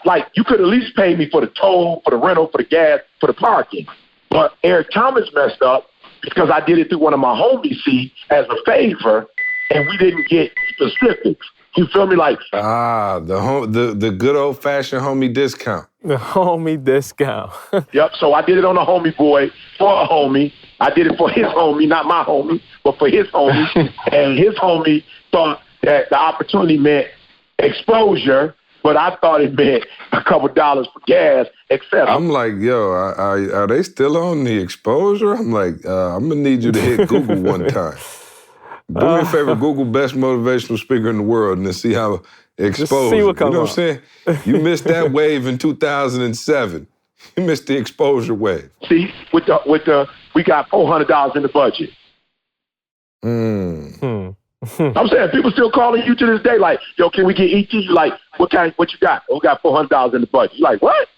Like, you could at least pay me for the toll, for the rental, for the gas, for the parking. But Eric Thomas messed up because I did it through one of my homies, see, as a favor, and we didn't get specifics. You feel me? Like, the good old-fashioned homie discount. The homie discount. Yep, so I did it on a homie boy for a homie. I did it for his homie, not my homie, but for his homie. And his homie thought that the opportunity meant exposure, but I thought it meant a couple dollars for gas, etc. I'm like, yo, are they still on the exposure? I'm like, I'm going to need you to hit Google one time. Do me a favor, Google best motivational speaker in the world and then see how Exposure. see what comes You know what I'm saying? You missed that wave in 2007. You missed the exposure wave. See, we got $400 in the budget. I'm saying people still calling you to this day like, yo, can we get ET? You like, what you got? Oh, we got $400 in the budget. You like, what?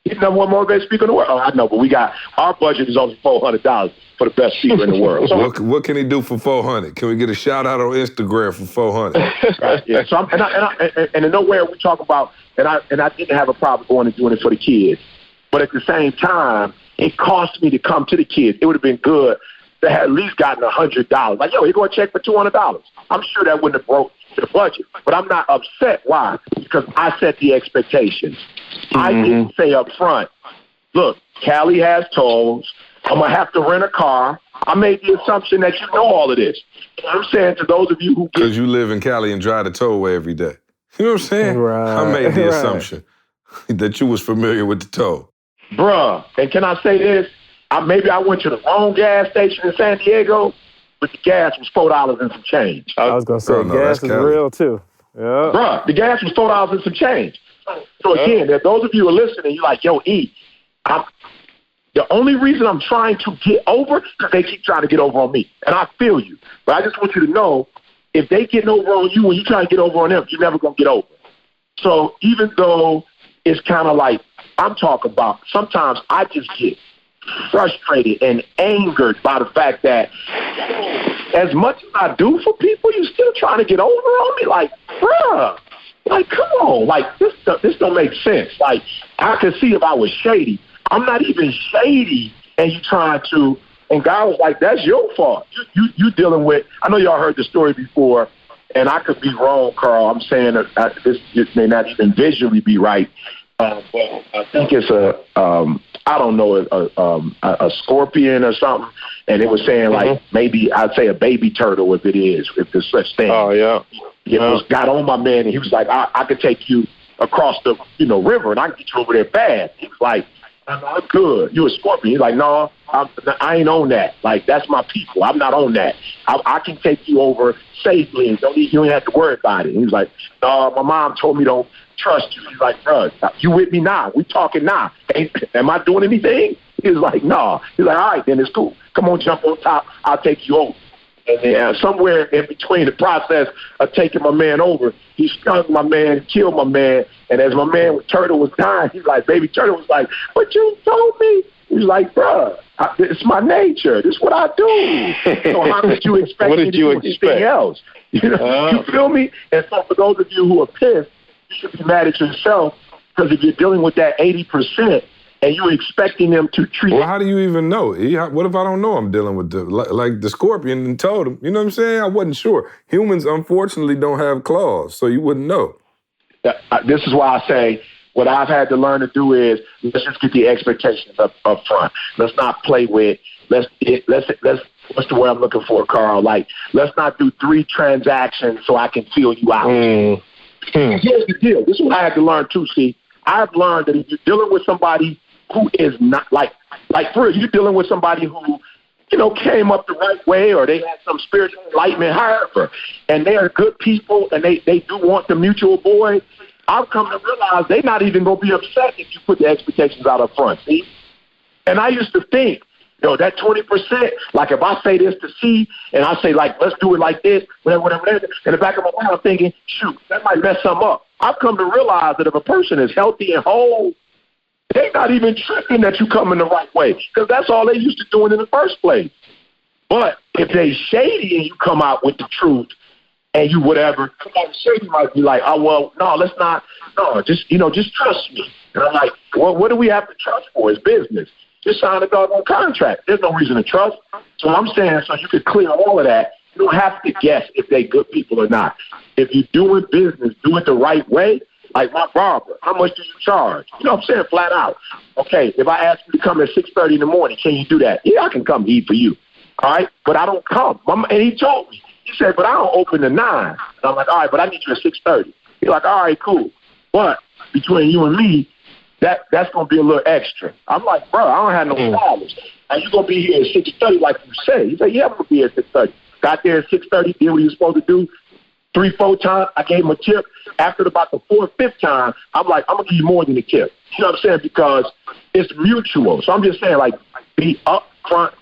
He's number one motivated speaker in the world. Oh, I know, but our budget is only $400 for the best speaker in the world. So, what can he do for $400? Can we get a shout out on Instagram for $400? Right, yeah. So and in nowhere we talk about, and I didn't have a problem going and doing it for the kids, but at the same time, it cost me to come to the kids. It would have been good to have at least gotten $100. Like, yo, here go a check for $200. I'm sure that wouldn't have broke the budget, but I'm not upset. Why? Because I set the expectations. I didn't say up front, look, Callie has tolls. I'm going to have to rent a car. I made the assumption that you know all of this. I'm saying to those of you who... Because you live in Cali and drive the tollway every day. You know what I'm saying? Right. I made the assumption that you was familiar with the toll. Bruh, and can I say this? Maybe I went to the wrong gas station in San Diego, but the gas was $4 and some change. I was going to say, gas is real too. Yeah. Bruh, the gas was $4 and some change. So again, those of you who are listening, you're like, yo, E, the only reason I'm trying to get over is because they keep trying to get over on me. And I feel you. But I just want you to know, if they getting over on you and you trying to get over on them, you're never going to get over. So even though it's kind of like I'm talking about, sometimes I just get frustrated and angered by the fact that as much as I do for people, you're still trying to get over on me. Like, bruh, like, come on. Like, this don't make sense. Like, I could see if I was shady. I'm not even shady, and you trying to, and God was like, that's your fault. You dealing with, I know y'all heard the story before, and I could be wrong, Carl. I'm saying that this may not even visually be right, but I think it's I don't know, a scorpion or something, and it was saying like maybe I'd say a baby turtle if there's such thing. Oh yeah. It was got on my man, and he was like, I could take you across the river, and I can get you over there fast. He was like, I'm good. You a scorpion? He's like, no, I ain't on that. Like, that's my people. I'm not on that. I can take you over safely, and you ain't have to worry about it. And he was like, no, my mom told me don't trust you. He's like, bro, you with me now? We talking now. Am I doing anything? He was like, no. He's like, all right, then it's cool. Come on, jump on top. I'll take you over. And then somewhere in between the process of taking my man over, he stung my man, killed my man. And as my man Turtle was dying, he's like, baby Turtle was like, but you told me. He's like, bruh, it's my nature. This is what I do. So how could you expect me to do anything else? You know, you feel me? And so for those of you who are pissed, you should be mad at yourself, because if you're dealing with that 80%, and you're expecting them to treat... Well, how do you even know? What if I don't know I'm dealing with like the scorpion and told him? You know what I'm saying? I wasn't sure. Humans, unfortunately, don't have claws, so you wouldn't know. This is why I say what I've had to learn to do is let's just get the expectations up front. Let's not play with... Let's what's the word I'm looking for, Carl? Like, let's not do 3 transactions so I can feel you out. Here's the deal. This is what I had to learn, too, see. I've learned that if you're dealing with somebody who is not like for you're dealing with somebody who, came up the right way, or they had some spiritual enlightenment, however, and they are good people and they do want the mutual boy, I've come to realize they're not even going to be upset if you put the expectations out up front, see? And I used to think, that 20%, like if I say this to C and I say like, let's do it like this, whatever, in the back of my mind I'm thinking, shoot, that might mess something up. I've come to realize that if a person is healthy and whole, they're not even tripping that you come in the right way, because that's all they used to doing in the first place. But if they shady and you come out with the truth and you whatever, somebody shady might be like, oh, well, no, let's not, no, just trust me. And I'm like, well, what do we have to trust for? It's business. Just sign a doggone contract. There's no reason to trust. So I'm saying, so you could clear all of that. You don't have to guess if they good people or not. If you're doing business, do it the right way. Like my barber, how much do you charge? You know what I'm saying? Flat out. Okay, if I ask you to come at 6:30 in the morning, can you do that? Yeah, I can come eat for you. All right? But I don't come. And he told me. He said, but I don't open at 9. And I'm like, all right, but I need you at 6:30. He's like, all right, cool. But between you and me, that's going to be a little extra. I'm like, bro, I don't have no problems. And you're going to be here at 6:30 like you say. He said, yeah, I'm going to be here at 6:30. Got there at 6:30, did what you were supposed to do, 3-4 times, I gave him a tip. After about the 4th, 5th time, I'm like, I'm going to give you more than a tip. You know what I'm saying? Because it's mutual. So I'm just saying, like, be upfront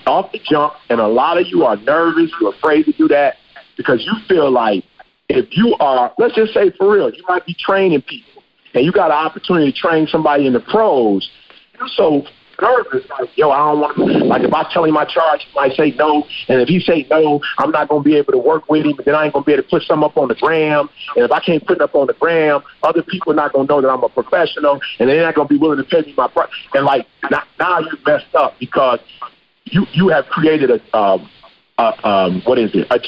off the jump. And a lot of you are nervous. You're afraid to do that because you feel like if you are, let's just say for real, you might be training people and you got an opportunity to train somebody in the pros. You're so nervous, like, yo, I don't want to, like, if I tell him my charge, he might say no, and if he say no, I'm not going to be able to work with him, but then I ain't going to be able to put something up on the gram, and if I can't put it up on the gram, other people are not going to know that I'm a professional, and they're not going to be willing to pay me my price, and, like, now you're messed up because you have created a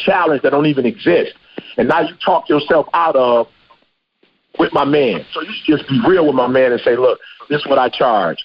challenge that don't even exist, and now you talk yourself out of with my man. So you should just be real with my man and say, look, this is what I charge.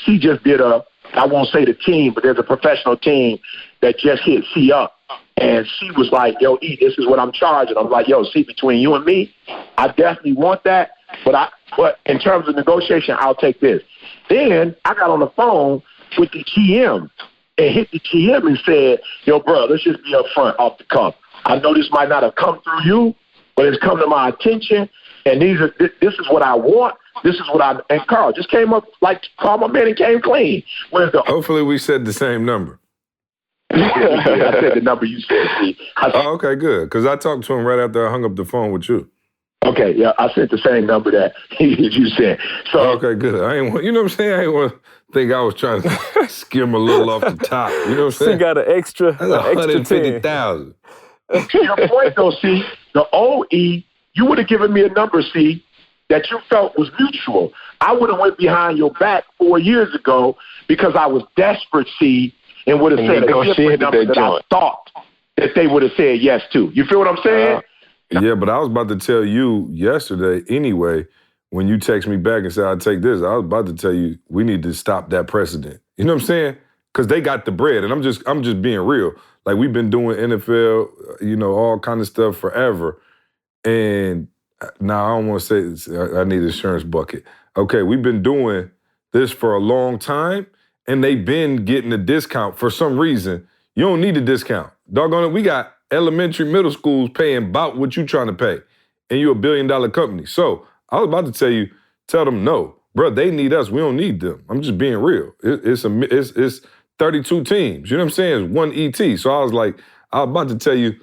C just did I won't say the team, but there's a professional team that just hit C up. And C was like, yo, E, this is what I'm charging. I'm like, yo, C, between you and me, I definitely want that. But in terms of negotiation, I'll take this. Then I got on the phone with the GM and hit the GM and said, yo, bro, let's just be upfront off the cuff. I know this might not have come through you, but it's come to my attention. And this is what I want. This is what and Carl just came up, like, called my man and came clean. Hopefully we said the same number. I said the number you said, see. Okay, good. Because I talked to him right after I hung up the phone with you. Okay, yeah, I said the same number that you said. So okay, good. You know what I'm saying? I ain't want to think I was trying to skim a little off the top. You know what I'm saying? She got an extra, $150,000. To your point, though, see, the OE, you would have given me a number, see, that you felt was mutual. I would have went behind your back 4 years ago because I was desperate, see, and would have said a different number that I thought that they would have said yes to. You feel what I'm saying? Yeah, but I was about to tell you yesterday anyway, when you text me back and said, I'll take this, I was about to tell you, we need to stop that precedent. You know what I'm saying? Because they got the bread, and I'm just being real. Like, we've been doing NFL, all kind of stuff forever, and now, I don't want to say I need an insurance bucket. Okay, we've been doing this for a long time, and they've been getting a discount for some reason. You don't need a discount. Doggone it, we got elementary, middle schools paying about what you trying to pay, and you're $1 billion company. So I was about to tell them no. Bro, they need us. We don't need them. I'm just being real. It's 32 teams. You know what I'm saying? It's one ET. So I was about to tell you,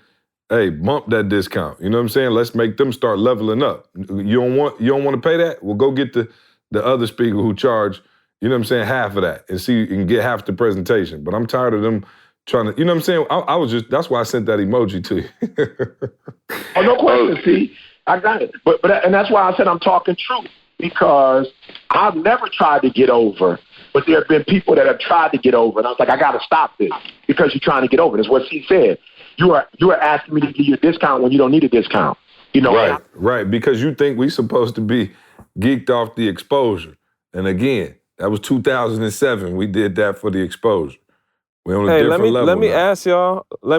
hey, bump that discount. You know what I'm saying? Let's make them start leveling up. You don't want to pay that? Well, go get the other speaker who charge, you know what I'm saying, half of that and see you can get half the presentation. But I'm tired of them trying to, you know what I'm saying? That's why I sent that emoji to you. Oh, no question, see? I got it. But and that's why I said I'm talking truth, because I've never tried to get over, but there have been people that have tried to get over, and I was like, I got to stop this because you're trying to get over. That's what C said. You are asking me to give you a discount when you don't need a discount. You know, right. Because you think we supposed to be geeked off the exposure. And again, that was 2007. We did that for the exposure. We're on a different level. Let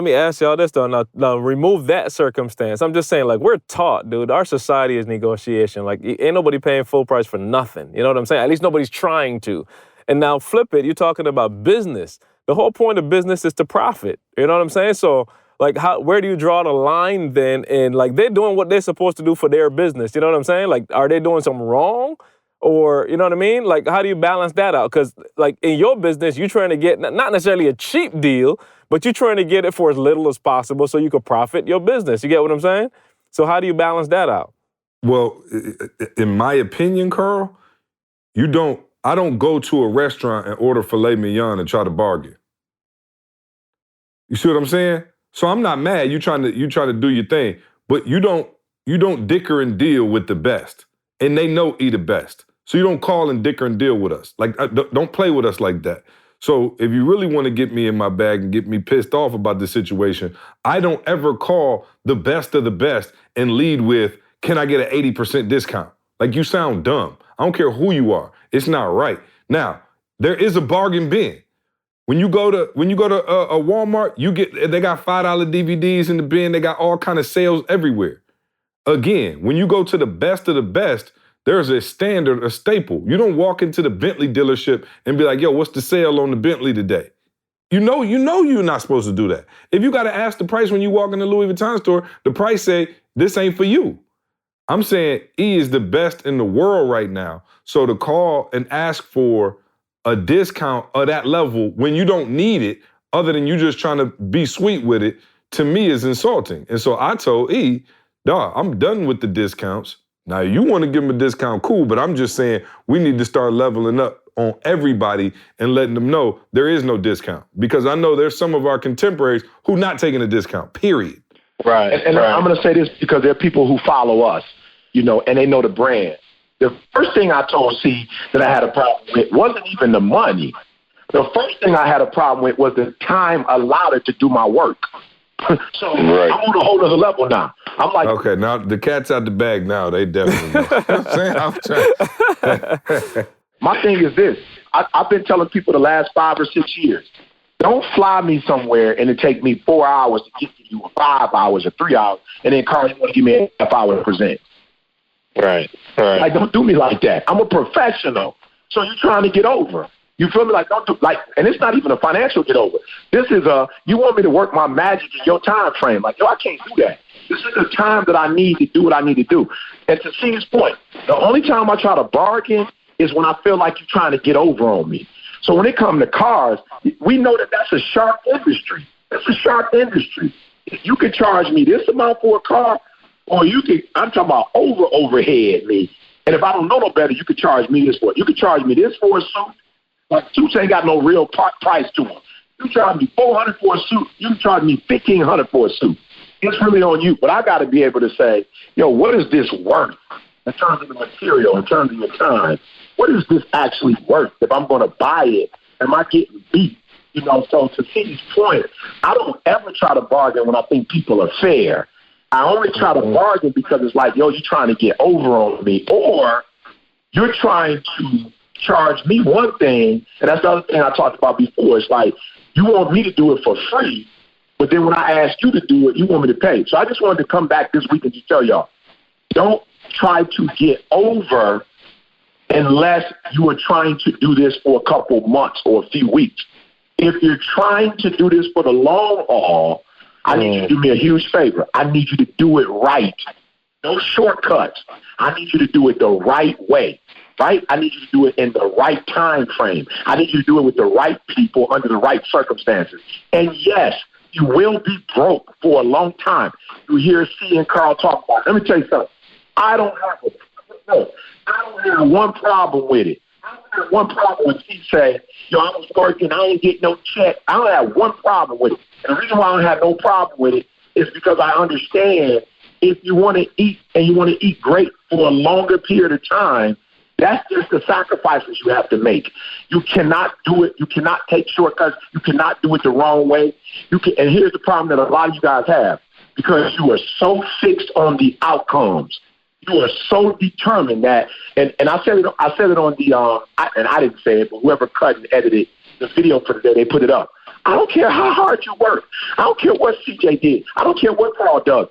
me ask y'all this though. Now remove that circumstance. I'm just saying, like, we're taught, dude. Our society is negotiation. Like, ain't nobody paying full price for nothing. You know what I'm saying? At least nobody's trying to. And now flip it. You're talking about business. The whole point of business is to profit. You know what I'm saying? So, like, where do you draw the line then? And, like, they're doing what they're supposed to do for their business. You know what I'm saying? Like, are they doing something wrong? Or, you know what I mean? Like, how do you balance that out? Because, like, in your business, you're trying to get not necessarily a cheap deal, but you're trying to get it for as little as possible so you can profit your business. You get what I'm saying? So how do you balance that out? Well, in my opinion, Carl, I don't go to a restaurant and order filet mignon and try to bargain. You see what I'm saying? So I'm not mad. You trying to do your thing, but you don't dicker and deal with the best, and they know the best. So you don't call and dicker and deal with us. Like, don't play with us like that. So if you really want to get me in my bag and get me pissed off about the situation, I don't ever call the best of the best and lead with, "Can I get an 80% discount?" Like, you sound dumb. I don't care who you are. It's not right. Now, there is a bargain bin. When you go to a Walmart, they got $5 DVDs in the bin. They got all kind of sales everywhere. Again, when you go to the best of the best, there's a standard, a staple. You don't walk into the Bentley dealership and be like, "Yo, what's the sale on the Bentley today?" You know you're not supposed to do that. If you got to ask the price when you walk in the Louis Vuitton store, the price say, this ain't for you. I'm saying E is the best in the world right now. So to call and ask for a discount of that level when you don't need it, other than you just trying to be sweet with it, to me is insulting. And so I told E, dawg, I'm done with the discounts. Now you want to give them a discount, cool, but I'm just saying we need to start leveling up on everybody and letting them know there is no discount. Because I know there's some of our contemporaries who not taking a discount, period. Right. And I'm going to say this because there are people who follow us, and they know the brand. The first thing I told C that I had a problem with wasn't even the money. The first thing I had a problem with was the time allotted to do my work. So I'm on a whole other level now. I'm like, okay, now the cat's out the bag now. They definitely know. My thing is this. I've been telling people the last 5 or 6 years, don't fly me somewhere and it take me 4 hours to get to you, or 5 hours or 3 hours, and then Carl, you want to give me a half hour to present. Right. Like, don't do me like that. I'm a professional. So you're trying to get over. You feel me? Like, don't do, like, and it's not even a financial get over. This is you want me to work my magic in your time frame. Like, I can't do that. This is the time that I need to do what I need to do. And to C's point, the only time I try to bargain is when I feel like you're trying to get over on me. So when it comes to cars, we know that that's a sharp industry. That's a sharp industry. You can charge me this amount for a car, or I'm talking about overhead me. And if I don't know no better, you could charge me this for it. You could charge me this for a suit. Like, suits ain't got no real price to them. You charge me $400 for a suit. You can charge me $1,500 for a suit. It's really on you. But I got to be able to say, what is this worth in terms of the material, in terms of your time? What is this actually worth? If I'm going to buy it, am I getting beat? So to Steve's point, I don't ever try to bargain when I think people are fair. I only try to bargain because it's like, you're trying to get over on me, or you're trying to charge me one thing, and that's the other thing I talked about before. It's like, you want me to do it for free, but then when I ask you to do it, you want me to pay. So I just wanted to come back this week and just tell y'all, don't try to get over unless you are trying to do this for a couple months or a few weeks. If you're trying to do this for the long haul, I need you to do me a huge favor. I need you to do it right. No shortcuts. I need you to do it the right way, right? I need you to do it in the right time frame. I need you to do it with the right people under the right circumstances. And yes, you will be broke for a long time. You hear C and Carl talk about it. Let me tell you something. I don't have one problem with it. I don't have one problem when he say, I was working, I ain't getting no check. I don't have one problem with it. And the reason why I don't have no problem with it is because I understand if you want to eat and you want to eat great for a longer period of time, that's just the sacrifices you have to make. You cannot do it. You cannot take shortcuts. You cannot do it the wrong way. And here's the problem that a lot of you guys have, because you are so fixed on the outcomes. You are so determined that, and I said it on the, and I didn't say it, but whoever cut and edited the video for today, they put it up. I don't care how hard you work. I don't care what CJ did. I don't care what Carl does.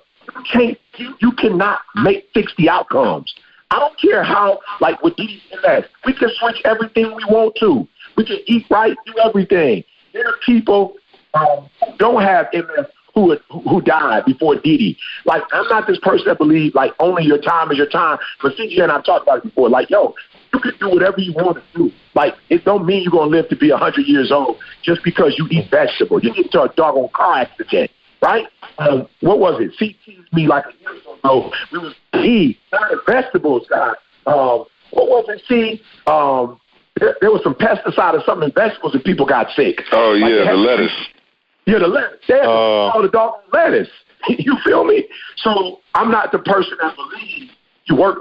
You cannot fix the outcomes. I don't care how, like with Didi and we can switch everything we want to. We can eat right, do everything. There are people who don't have MS who died before Didi. Like, I'm not this person that believes, like, only your time is your time. But CJ and I talked about it before. Like, you can do whatever you want to do. Like, it don't mean you're going to live to be 100 years old just because you eat vegetables. You get into a doggone car accident, right? What was it? C teased me like a year ago. We was eat, not the vegetables, guy. What was it, C? There was some pesticide or something in vegetables and people got sick. Oh, yeah, the lettuce. Yeah, the lettuce. They had to call the dog lettuce. You feel me? So I'm not the person that believes you work,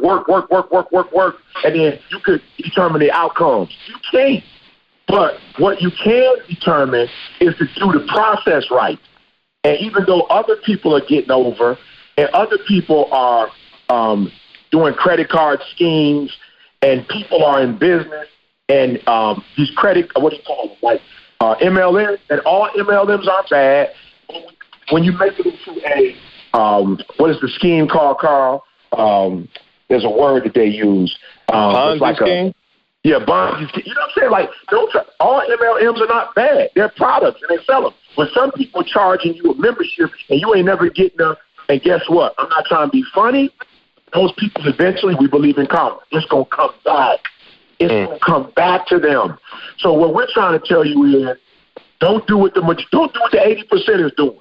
and then you could determine the outcomes. You can't. But what you can determine is to do the process right. And even though other people are getting over and other people are doing credit card schemes and people are in business and these credit, what do you call them, like MLMs, and all MLMs are bad. When you make it into a, what is the scheme called, Carl? There's a word that they use. Ponzi scheme? Yeah, bonds. You know what I'm saying? Like, all MLMs are not bad. They're products, and they sell them. But some people charging you a membership, and you ain't never getting them. And guess what? I'm not trying to be funny. Those people eventually, we believe in karma. It's going to come back. It's going to come back to them. So what we're trying to tell you is, don't do what the 80% is doing.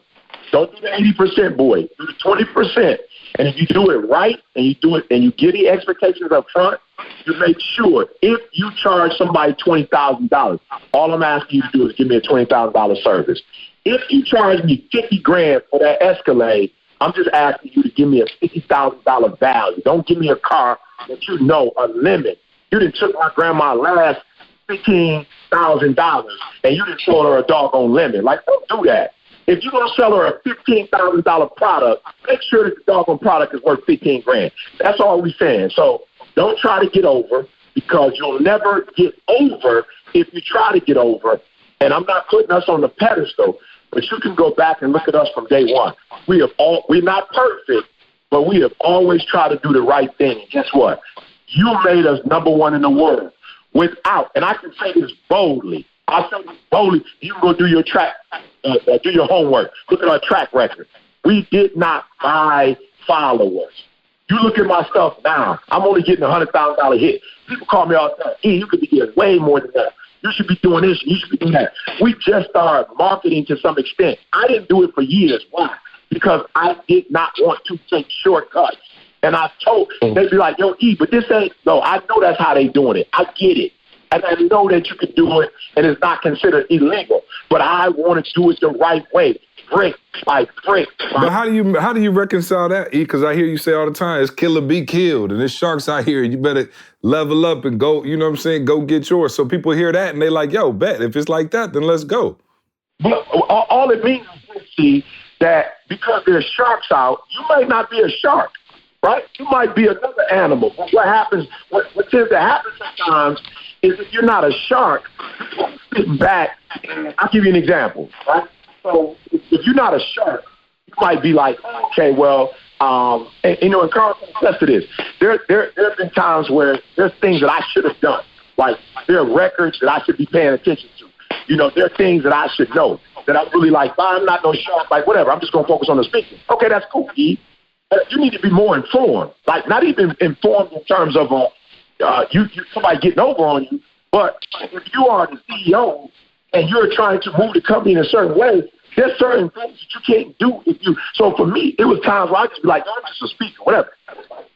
Don't do the 80%, boy. Do the 20%. And if you do it right, and you do it, and you get the expectations up front, you make sure if you charge somebody $20,000, all I'm asking you to do is give me a $20,000 service. If you charge me $50,000 for that Escalade, I'm just asking you to give me a $50,000 value. Don't give me a car that you know a limit. You done took my grandma last $15,000, and you done sold her a doggone limit. Like, don't do that. If you're going to sell her a $15,000 product, make sure that the doggone product is worth $15,000. That's all we're saying. So don't try to get over, because you'll never get over if you try to get over. And I'm not putting us on the pedestal, but you can go back and look at us from day one. We're not perfect, but we have always tried to do the right thing. And guess what? You made us number one in the world without, and I can say this boldly. I say this boldly. You can go do your do your homework. Look at our track record. We did not buy followers. You look at my stuff now. I'm only getting a $100,000 hit. People call me all the time. You could be getting way more than that. You should be doing this. You should be doing that. We just started marketing to some extent. I didn't do it for years. Why? Because I did not want to take shortcuts. And I told, they'd be like, yo, but this ain't, no, I know that's how they doing it. I get it. And I know that you can do it, and it's not considered illegal. But I want to do it the right way, brick by brick. But how do you reconcile that, E? Because I hear you say all the time, it's kill or be killed, and there's sharks out here. You better level up and go, you know what I'm saying, go get yours. So people hear that, and they like, yo, bet. If it's like that, then let's go. But all it means is, see, that because there's sharks out, you might not be a shark, right? You might be another animal. But what happens, what tends to happen sometimes is if you're not a shark, you're sitting back. I'll give you an example, right? So if you're not a shark, you might be like, okay, well, and Carl can attest to this. There have been times where there's things that I should have done. Like, there are records that I should be paying attention to. You know, there are things that I should know that I'm really like, I'm not no shark, like, whatever. I'm just going to focus on the speaking. Okay, that's cool, E. You need to be more informed. Like, not even informed in terms of somebody getting over on you, but if you are the CEO and you're trying to move the company in a certain way, there's certain things that you can't do if you. So for me, it was times where I just be like, I'm just a speaker, whatever.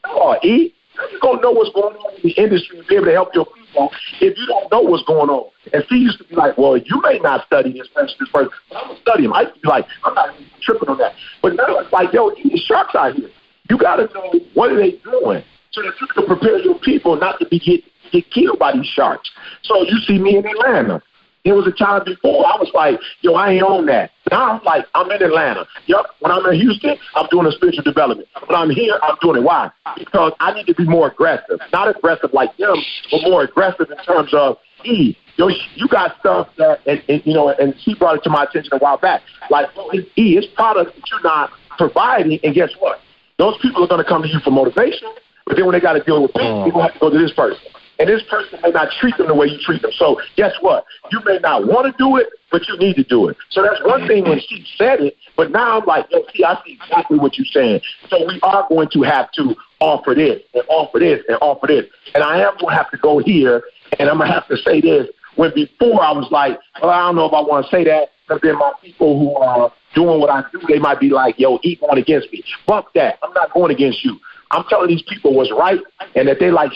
Oh, E, you're going to know what's going on in the industry and be able to help your people if you don't know what's going on. And C used to be like, well, you may not study this person, but I'm going to study him. I used to be like, I'm not even tripping on that. But now it's like, yo, these sharks out here. You got to know what are they doing so that you can prepare your people not to get killed by these sharks. So you see me in Atlanta. There was a time before I was like, yo, I ain't on that. Now I'm like, I'm in Atlanta. Yep. When I'm in Houston, I'm doing a spiritual development. When I'm here, I'm doing it. Why? Because I need to be more aggressive. Not aggressive like them, but more aggressive in terms of, E, yo, you got stuff that, and she brought it to my attention a while back. Like, E, it's products that you're not providing, and guess what? Those people are going to come to you for motivation, but then when they got to deal with me, they're going to have to go to this person. And this person may not treat them the way you treat them. So guess what? You may not want to do it, but you need to do it. So that's one thing when she said it, but now I'm like, yo, see, I see exactly what you're saying. So we are going to have to offer this and offer this and offer this. And I am going to have to go here, and I'm going to have to say this. When before I was like, well, I don't know if I want to say that, because then my people who are doing what I do, they might be like, yo, he going against me. Fuck that. I'm not going against you. I'm telling these people what's right, and that they like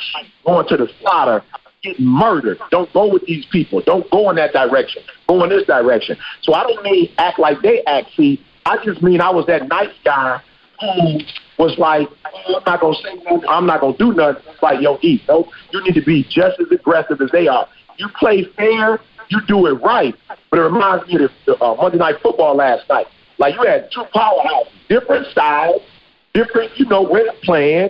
going to the slaughter, getting murdered. Don't go with these people. Don't go in that direction. Go in this direction. So I don't mean act like they act. See, I just mean I was that nice guy who was like, oh, I'm not going to say nothing. I'm not going to do nothing. It's like, yo, E, no, you need to be just as aggressive as they are. You play fair, you do it right. But it reminds me of the Monday Night Football last night. Like, you had two powerhouses, different styles, different, way of playing,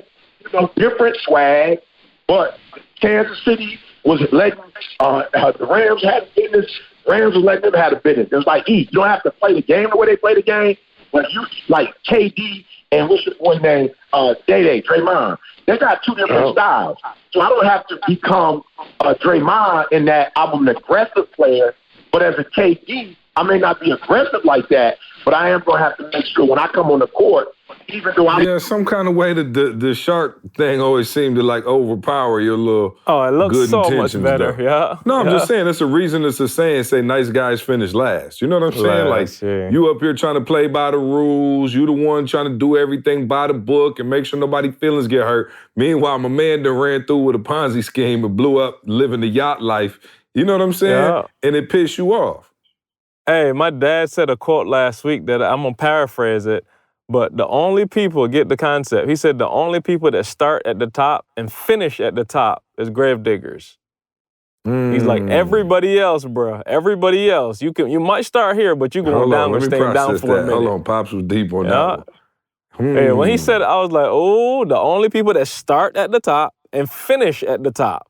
different swag. But Kansas City was letting the Rams have business. Rams was letting them have a business. It was like, E, you don't have to play the game the way they play the game. But you like KD and what's your boy name? Day Draymond. They got two different styles. So I don't have to become Draymond in that I'm an aggressive player, but as a KD, I may not be aggressive like that, but I am going to have to make sure when I come on the court, even though I'm... Yeah, some kind of way the shark thing always seemed to like overpower your little it looks good so intentions. much better, though. yeah. No, I'm just saying, it's a reason it's a saying, say nice guys finish last. You know what I'm saying? You up here trying to play by the rules, you the one trying to do everything by the book and make sure nobody's feelings get hurt. Meanwhile, my man done ran through with a Ponzi scheme and blew up living the yacht life. You know what I'm saying? Yeah. And it pissed you off. Hey, my dad said a quote last week that I'm going to paraphrase it, but the only people, get the concept, he said the only people that start at the top and finish at the top is grave diggers. He's like, everybody else, bro, everybody else. You might start here, but you're going down and staying down for a minute. Hold on, Pops was deep on that one. Hey, when he said it, I was like, oh, the only people that start at the top and finish at the top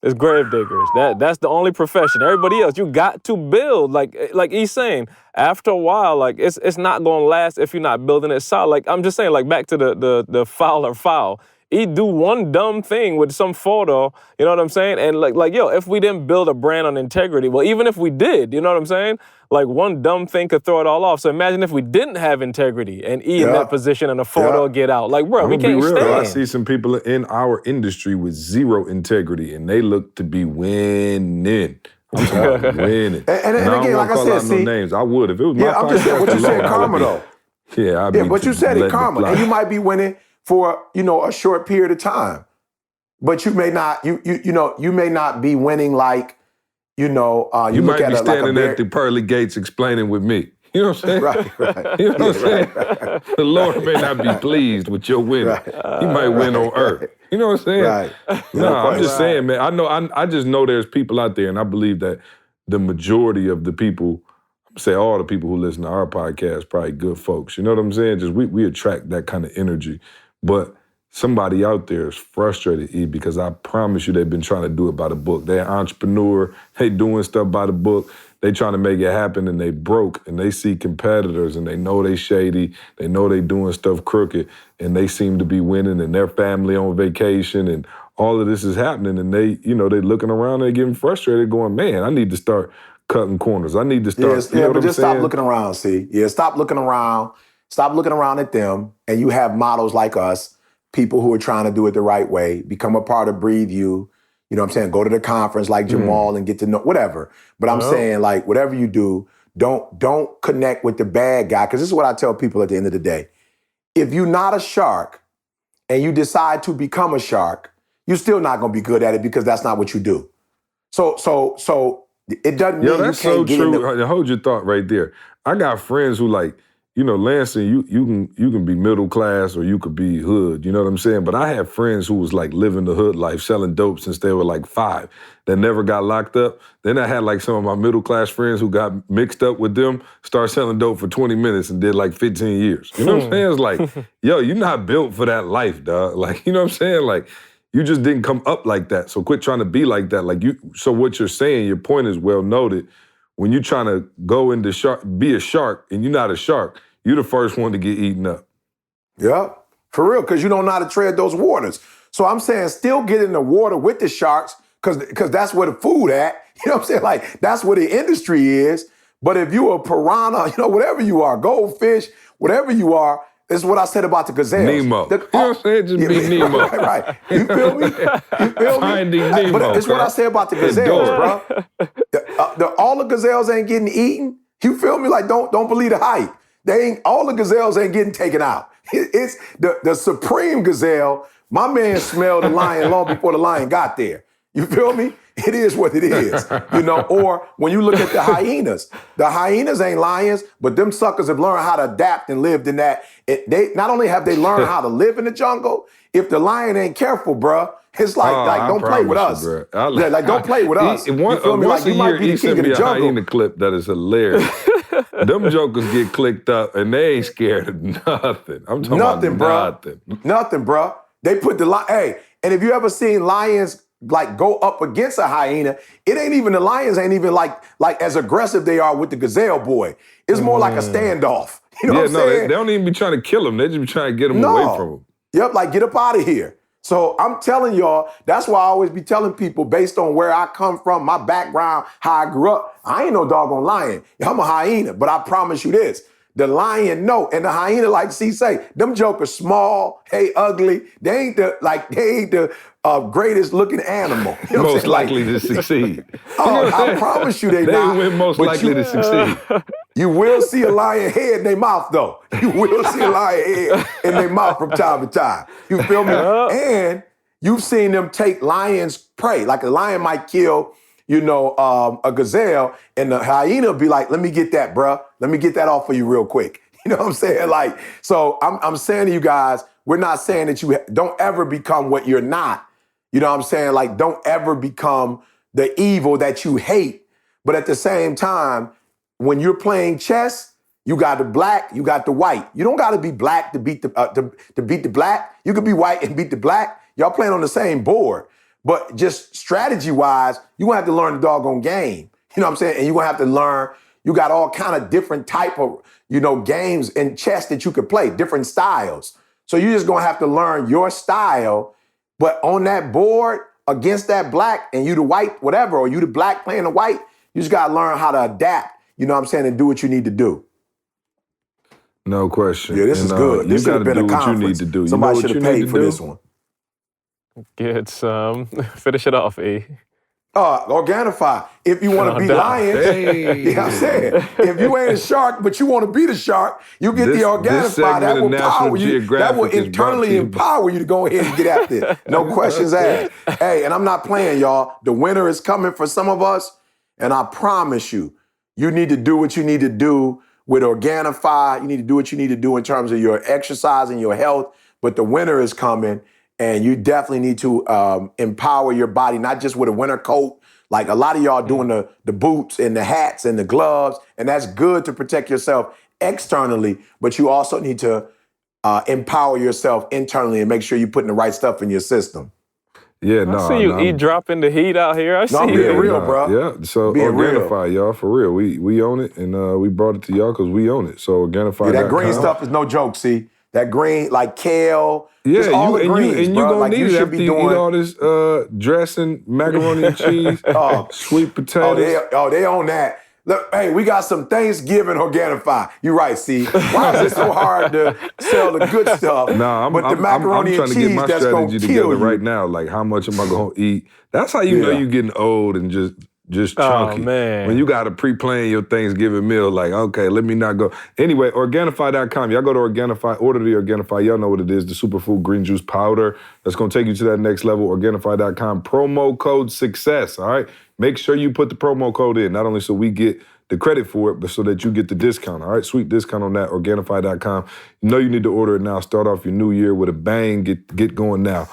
is grave diggers. That's the only profession. Everybody else, you got to build. Like he's saying, after a while, like it's not gonna last if you're not building it solid. Like I'm just saying, like back to the foul. He do one dumb thing with some photo, you know what I'm saying? And like yo, if we didn't build a brand on integrity, well, even if we did, you know what I'm saying? Like one dumb thing could throw it all off. So imagine if we didn't have integrity and in that position and a photo get out. Like, bro, we can't stand. I see some people in our industry with zero integrity and they look to be winning. I'm talking winning. And again, like I said, no names. I would if it was my I'm just saying what you said, karma though. But you said it, karma, and you might be winning for a short period of time, but you may not. You may not be winning like you might be standing at the pearly gates explaining with me. You know what I'm saying? Right. You know what I'm saying? The Lord may not be pleased with your winning. He might win on earth. You know what I'm saying? Right. No, I'm just saying, man. I just know there's people out there, and I believe that the majority of the people, say all the people who listen to our podcast, probably good folks. You know what I'm saying? Just we attract that kind of energy. But somebody out there is frustrated, E, because I promise you they've been trying to do it by the book. They're an entrepreneur. They doing stuff by the book. They trying to make it happen, and they broke, and they see competitors, and they know they shady. They know they doing stuff crooked, and they seem to be winning, and their family on vacation, and all of this is happening, and they looking around, and they getting frustrated, going, man, I need to start cutting corners. I need to start. But just stop looking around, see? Yeah, stop looking around. Stop looking around at them, and you have models like us, people who are trying to do it the right way, become a part of Breathe You. You know what I'm saying? Go to the conference like Jamal and get to know, whatever. But I'm saying, like, whatever you do, don't connect with the bad guy. Because this is what I tell people at the end of the day. If you're not a shark and you decide to become a shark, you're still not going to be good at it because that's not what you do. So it doesn't mean that's you can't so get in true. Hold your thought right there. I got friends who like, Lansing, you can be middle class or you could be hood, you know what I'm saying? But I have friends who was like living the hood life, selling dope since they were like 5, that never got locked up. Then I had like some of my middle class friends who got mixed up with them, start selling dope for 20 minutes and did like 15 years. You know what I'm saying? It's like, yo, you're not built for that life, dog. Like, you know what I'm saying? Like, you just didn't come up like that. So quit trying to be like that. So what you're saying, your point is well noted. When you're trying to go into be a shark and you're not a shark, you're the first one to get eaten up. Yeah, for real, because you don't know how to tread those waters. So I'm saying still get in the water with the sharks because that's where the food at. You know what I'm saying? Like, that's where the industry is. But if you're a piranha, whatever you are, goldfish, whatever you are, this is what I said about the gazelles. Nemo. You know what I'm saying? Just be Nemo. Right. You feel me? Finding Nemo. But it's what I say about the gazelles, bro. All the gazelles ain't getting eaten. You feel me? Like, don't believe the hype. All the gazelles ain't getting taken out. It's the supreme gazelle. My man smelled the lion long before the lion got there. You feel me? It is what it is, Or when you look at the hyenas ain't lions, but them suckers have learned how to adapt and lived in that. They not only have they learned how to live in the jungle, if the lion ain't careful, bruh, it's like don't play with us. Don't play with us. You feel me? Like you might be the king of the jungle. A hyena clip that is hilarious. Them jokers get clicked up and they ain't scared of nothing. I'm talking about nothing. Nothing, bro. They put the lion. Hey, and if you ever seen lions like go up against a hyena, it ain't even the lions ain't even like as aggressive they are with the gazelle boy. It's more like a standoff. You know what I'm saying? They don't even be trying to kill him. They just be trying to get him away from him. Yep, like get up out of here. So I'm telling y'all, that's why I always be telling people based on where I come from, my background, how I grew up, I ain't no doggone lion. I'm a hyena, but I promise you this. The lion, no, and the hyena, like C say, them jokers small, hey, ugly. They ain't the greatest looking animal. You know most likely to succeed. I promise you they not. They most likely to succeed. You will see a lion head in their mouth, though. You will see a lion head in their mouth from time to time. You feel me? And you've seen them take lions' prey. Like a lion might kill, a gazelle, and the hyena be like, let me get that, bruh. Let me get that off for you real quick. You know what I'm saying? Like, so I'm saying to you guys, we're not saying that you don't ever become what you're not. You know what I'm saying? Like, don't ever become the evil that you hate. But at the same time, when you're playing chess, you got the black, you got the white. You don't got to be black to beat the black. You could be white and beat the black. Y'all playing on the same board. But just strategy-wise, you're going to have to learn the doggone game. You know what I'm saying? And you're going to have to learn, you got all kind of different type of, games in chess that you could play, different styles. So you're just going to have to learn your style. But on that board, against that black, and you the white, whatever, or you the black playing the white, you just got to learn how to adapt. You know what I'm saying? And do what you need to do. No question. Yeah, this is good. This should have been a conference. You need to do. Somebody should have paid for this one. Get some. Finish it off, E. Organifi. If you want to be lions, hey. you know what I'm saying? If you ain't a shark, but you want to be the shark, you get the Organifi. That will power you. That will internally empower you to go ahead and get after it. No questions asked. Hey, and I'm not playing, y'all. The winter is coming for some of us, and I promise you, you need to do what you need to do with Organifi. You need to do what you need to do in terms of your exercise and your health. But the winter is coming, and you definitely need to empower your body, not just with a winter coat. Like a lot of y'all doing the boots and the hats and the gloves, and that's good to protect yourself externally, but you also need to empower yourself internally and make sure you're putting the right stuff in your system. Yeah, I see you dropping the heat out here. I'm being real, bro. Yeah, so Organifi, y'all, for real. We own it, and we brought it to y'all because we own it. So Organifi. Yeah, that green stuff is no joke, see? That green, like kale, yeah, just all the greens, you bro. gonna Like need it after you eat all this dressing, macaroni and cheese, sweet potatoes. They own that. Look, hey, we got some Thanksgiving Organifi. You're right, see. Why is it so hard to sell the good stuff? Nah, I'm trying to get my strategy together right now. Like, how much am I gonna eat? That's how you know you're getting old and just chunky. Oh, man. When you got to pre-plan your Thanksgiving meal, like, okay, let me not go. Anyway, Organifi.com. Y'all go to Organifi, order the Organifi. Y'all know what it is, the superfood green juice powder. That's going to take you to that next level, Organifi.com. Promo code SUCCESS, all right? Make sure you put the promo code in, not only so we get the credit for it, but so that you get the discount, all right? Sweet discount on that, Organifi.com. You know you need to order it now. Start off your new year with a bang. Get going now.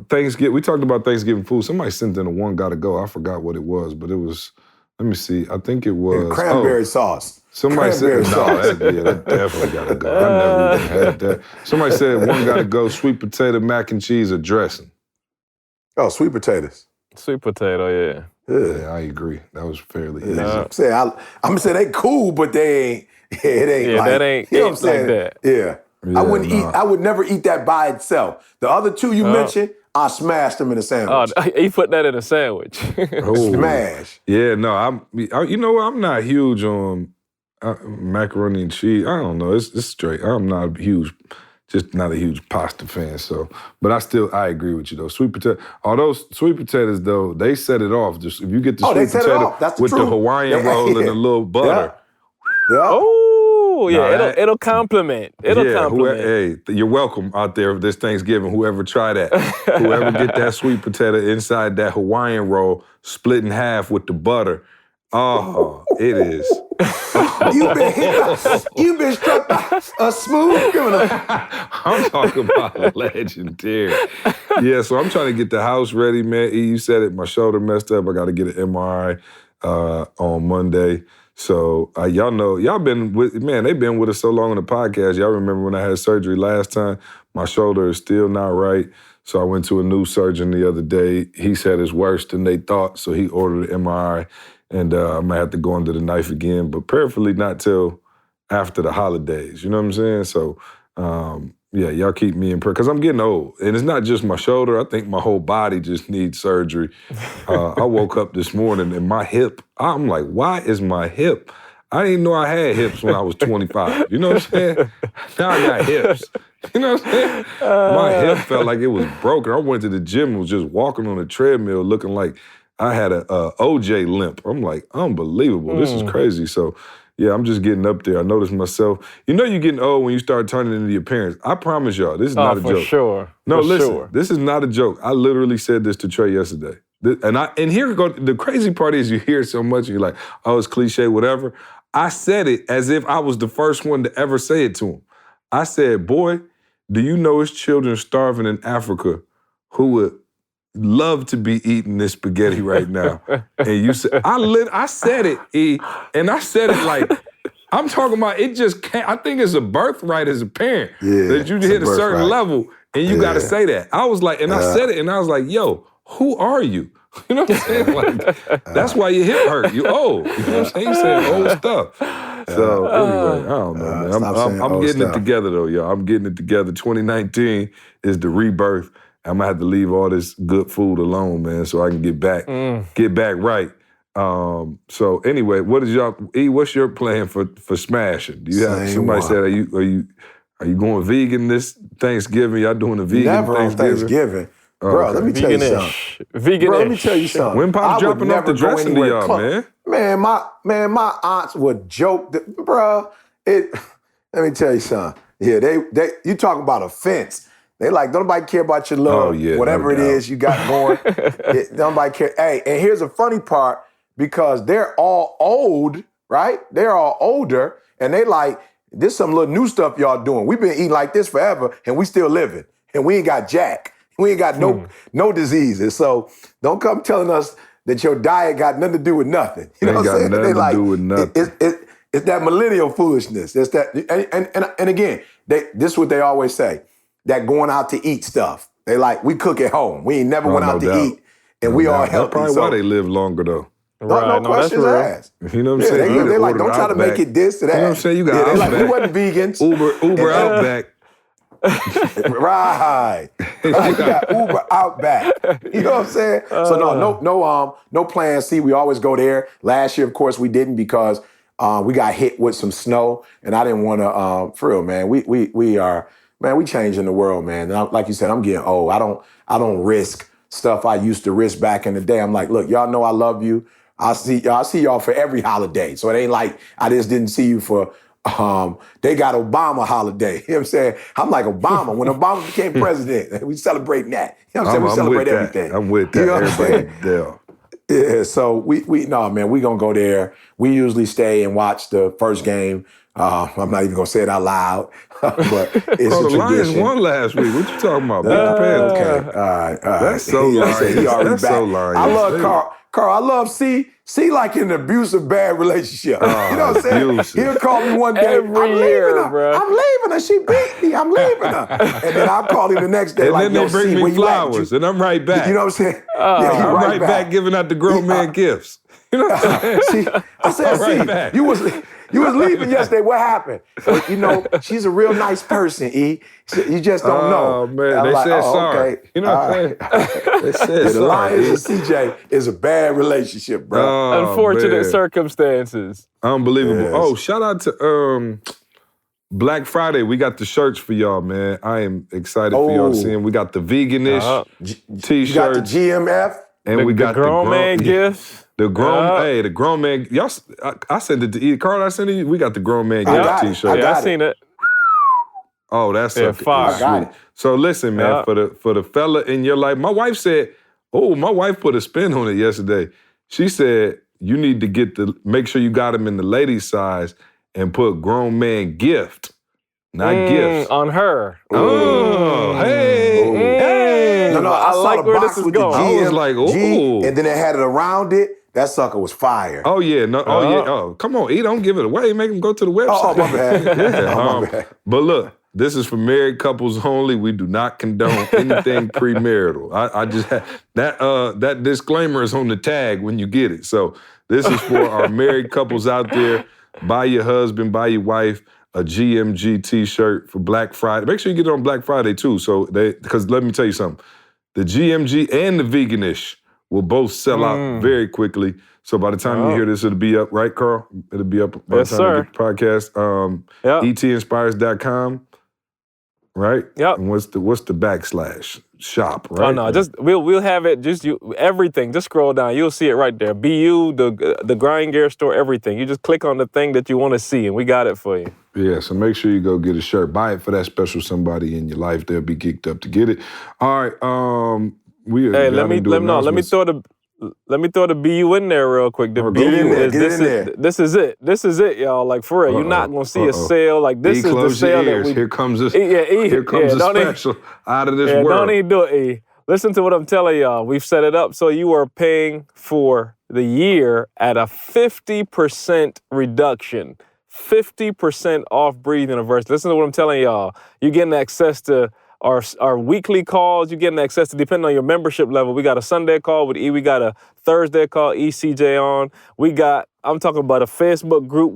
Thanksgiving, we talked about Thanksgiving food. Somebody sent in a one gotta go. I forgot what it was, but it was, let me see. I think it was cranberry sauce. Somebody said, that definitely gotta go. I never even had that. Somebody said one gotta go, sweet potato, mac and cheese, or dressing. Oh, sweet potatoes. Sweet potato, yeah. Yeah, I agree. That was fairly easy. I'm saying they cool, but they ain't. It ain't like that ain't. You know what I'm saying? Like that. Yeah. I would never eat that by itself. The other two you mentioned, I smashed them in a sandwich. Oh, you put that in a sandwich. Smash. Yeah, no, you know what? I'm not huge on macaroni and cheese. I don't know. It's straight. I'm not not a huge pasta fan. So, but I agree with you though. Sweet potato. Although sweet potatoes though, they set it off. Just if you get the sweet potato with the Hawaiian roll and a little butter. Yeah. Oh, yeah, it'll complement. Hey, you're welcome out there this Thanksgiving, whoever try that. Whoever get that sweet potato inside that Hawaiian roll, split in half with the butter. Oh, it is. You've been struck by a smooth criminal. I'm talking about legendary. Yeah, so I'm trying to get the house ready, man. You said it, my shoulder messed up. I got to get an MRI on Monday. So y'all know, they've been with us so long on the podcast. Y'all remember when I had surgery last time? My shoulder is still not right. So I went to a new surgeon the other day. He said it's worse than they thought, so he ordered an MRI. And I might have to go under the knife again, but prayerfully not till after the holidays. You know what I'm saying? So, yeah, y'all keep me in prayer because I'm getting old. And it's not just my shoulder. I think my whole body just needs surgery. I woke up this morning and my hip, I'm like, why is my hip? I didn't even know I had hips when I was 25. You know what I'm saying? Now I got hips. You know what I'm saying? My hip felt like it was broken. I went to the gym and was just walking on a treadmill looking like I had a OJ limp. I'm like, unbelievable. This is crazy. So, yeah, I'm just getting up there. I noticed myself. You know you're getting old when you start turning into your parents. I promise y'all, this is not a joke. For sure. No, for listen, sure. This is not a joke. I literally said this to Trey yesterday. And here go, the crazy part is you hear it so much and you're like, oh, it's cliche, whatever. I said it as if I was the first one to ever say it to him. I said, boy, do you know it's children starving in Africa who would love to be eating this spaghetti right now? And you said, I said it, E, and I said it like, I'm talking about it just can't, I think it's a birthright as a parent that you hit a certain level and you got to say that. I was like, and I said it and I was like, yo, who are you? You know what I'm saying? Like, that's why your hip hurt. You old. You know what I'm saying? You saying old stuff. So anyway, I don't know, man. I'm getting it together though, y'all. I'm getting it together. 2019 is the rebirth. I'm gonna have to leave all this good food alone, man, so I can get back right. So anyway, what's your plan for smashing? Do you have somebody said, are you going vegan this Thanksgiving? Y'all doing a vegan Never Thanksgiving? on Thanksgiving. Bro, let me tell you something. Vegan-ish. Bro, let me tell you something. When Pop's dropping off the dressing to y'all, man? My aunts would joke, bro. Let me tell you something. Yeah, they you talking about a fence. They like, don't nobody care about your little, whatever it is you got going. Nobody care. Hey, and here's the funny part, because they're all old, right? They're all older, and they like, this some little new stuff y'all doing. We've been eating like this forever, and we still living, and we ain't got jack. We ain't got no diseases. So don't come telling us that your diet got nothing to do with nothing. You know what I'm saying? Nothing to do with nothing. It's that millennial foolishness. It's that, and again, this is what they always say, that going out to eat stuff. They like, we cook at home. We ain't never went out to eat, and we all healthy. That's probably why they live longer though. No questions asked. You know what I'm saying? They like, don't try to make it this or that. You know what I'm saying? You got they Outback. like, we wasn't vegans. Uber Outback. Right. You got Uber Outback. You know what I'm saying? So no plan C. We always go there. Last year, of course, we didn't because we got hit with some snow, and I didn't want to. For real, man. We changing the world, man. And like you said, I'm getting old. I don't risk stuff I used to risk back in the day. I'm like, look, y'all know I love you. I see y'all for every holiday. So it ain't like I just didn't see you for. They got Obama holiday. You know what I'm saying? I'm like Obama. When Obama became president, we celebrating that. You know what I'm saying? We celebrate everything. I'm with that. You know what I'm saying? Yeah, so we gonna go there. We usually stay and watch the first game. I'm not even gonna say it out loud, but it's a the Lions tradition. won last week. What you talking about? Okay. All right. That's so Lions. That's so Lions. I love Carl. I love C like in an abusive, bad relationship. You know what I'm saying? Abusive. He'll call me one day. Every year, bro. I'm leaving her. She beat me. I'm leaving her. And then I'll call him the next day. And like, then they bring me flowers, and I'm right back. You know what I'm saying? I'm right back giving out the grown man gifts. You know what I'm saying? I said, you was leaving yesterday. What happened? Well, you know, she's a real nice person, E. You just don't know. Oh, man. They said sorry. Okay. You know what I'm saying? They said the sorry. Lions and CJ is a bad relationship, bro. Unfortunate circumstances. Unbelievable. Yes. Oh, shout out to Black Friday. We got the shirts for y'all, man. I am excited for y'all seeing. We got the veganish T-shirts. You got the GMF. And we got the grown man gifts. The grown man. Y'all, I sent it to E. Carl, I sent it. We got the grown man gift T-shirt. I seen it. Oh, that's fire. I got it. So listen, man, for the fella in your life, my wife put a spin on it yesterday. She said you need to make sure you got him in the ladies size and put grown man gift, not gifts. On her. Oh, hey. No, I saw like the where box this is with going. the GM, I was like, ooh. and then it had it around it. That sucker was fire. Oh, yeah. No, yeah. Oh, come on, E, don't give it away. Make him go to the website. Oh, my bad. Yeah, my bad. But look, This is for married couples only. We do not condone anything premarital. I just had that disclaimer is on the tag when you get it. So this is for our married couples out there. Buy your husband, buy your wife a GMG t-shirt for Black Friday. Make sure you get it on Black Friday too. So because let me tell you something, the GMG and the Veganish will both sell out very quickly. So by the time you hear this, it'll be up, right, Carl? It'll be up by the time you get the podcast. etinspires.com. Right? Yep. And what's the / shop, right? Oh no, just we'll have it. Just everything. Just scroll down. You'll see it right there. BU, the grind gear store, everything. You just click on the thing that you want to see, and we got it for you. Yeah. So make sure you go get a shirt. Buy it for that special somebody in your life. They'll be geeked up to get it. All right. Let me throw the BU in there real quick. The BU is this is it. This is it, y'all. Like for real, you're not gonna see a sale like this. Is the sale that we. Here comes this. Here comes a special out of this world. Don't even do it. E. Listen to what I'm telling y'all. We've set it up so you are paying for the year at a 50% reduction. 50% off Breathe University. Listen to what I'm telling y'all. You're getting access to our weekly calls. You're getting access to, depending on your membership level. We got a Sunday call with E. We got a Thursday call, ECJ on. I'm talking about a Facebook group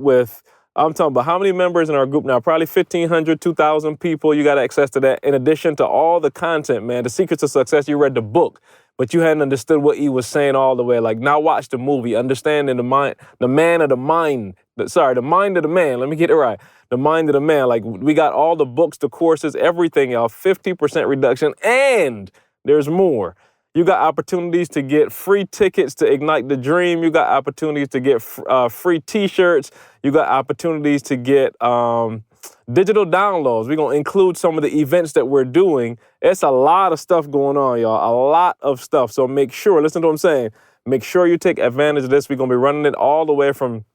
I'm talking about how many members in our group now? Probably 1,500, 2,000 people. You got access to that. In addition to all the content, man, the secrets of success, you read the book, but you hadn't understood what E was saying all the way. Like, now watch the movie, understanding the mind of the man. Let me get it right. The mind of the man. Like, we got all the books, the courses, everything, y'all. 50% reduction, and there's more. You got opportunities to get free tickets to Ignite the Dream. You got opportunities to get free T-shirts. You got opportunities to get digital downloads. We're going to include some of the events that we're doing. It's a lot of stuff going on, y'all. A lot of stuff. So make sure, listen to what I'm saying, make sure you take advantage of this. We're going to be running it all the way from